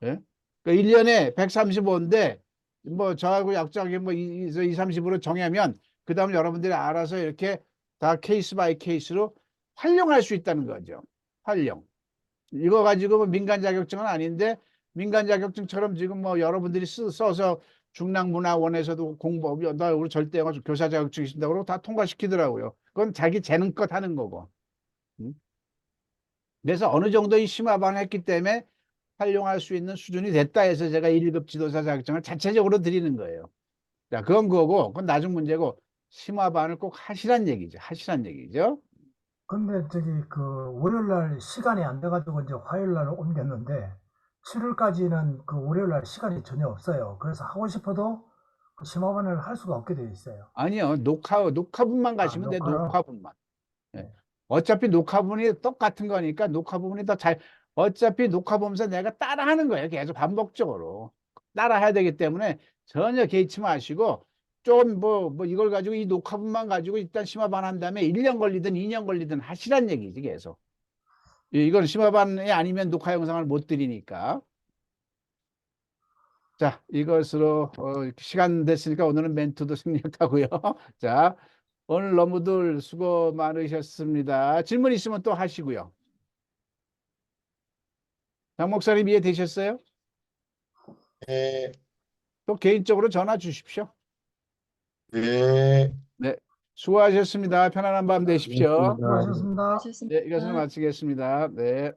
예? 그러니까 1년에 135인데 뭐 저하고 약정이 뭐 2, 30으로 정하면 그 다음 여러분들이 알아서 이렇게 다 케이스 바이 케이스로 활용할 수 있다는 거죠. 활용. 이거 가지고 뭐 민간 자격증은 아닌데 민간 자격증처럼 지금 뭐 여러분들이 써서 중랑문화원에서도 나 우리 절대 영어 교사 자격증 있습니다. 그러고 다 통과시키더라고요. 그건 자기 재능껏 하는 거고. 그래서 어느 정도 이 심화반 했기 때문에 활용할 수 있는 수준이 됐다 해서 제가 1급 지도사 자격증을 자체적으로 드리는 거예요. 자, 그건 그거고, 그건 나중 문제고, 심화반을 꼭 하시란 얘기죠. 근데 월요일 날 시간이 안 돼가지고 이제 화요일 날 옮겼는데 7월까지는 그 월요일 날 시간이 전혀 없어요. 그래서 하고 싶어도 그 심화반을 할 수가 없게 되어 있어요. 아니요, 녹화분만 가시면 돼요. 녹화요? 녹화분만. 예. 어차피 녹화분이 똑같은 거니까 녹화분이 어차피 녹화 보면서 내가 따라하는 거예요. 계속 반복적으로. 따라해야 되기 때문에 전혀 개의치 마시고 좀 이걸 가지고 이 녹화분만 가지고 일단 심화반 한 다음에 1년 걸리든 2년 걸리든 하시란 얘기지, 계속. 이건 심화반이 아니면 녹화 영상을 못 드리니까. 자, 이것으로 시간 됐으니까 오늘은 멘트도 생략하고요. 자, 오늘 너무들 수고 많으셨습니다. 질문 있으면 또 하시고요. 장 목사님 이해되셨어요? 네. 또 개인적으로 전화 주십시오. 네. 네, 수고하셨습니다. 편안한 밤 되십시오. 수고하셨습니다. 네, 이것을 마치겠습니다. 네.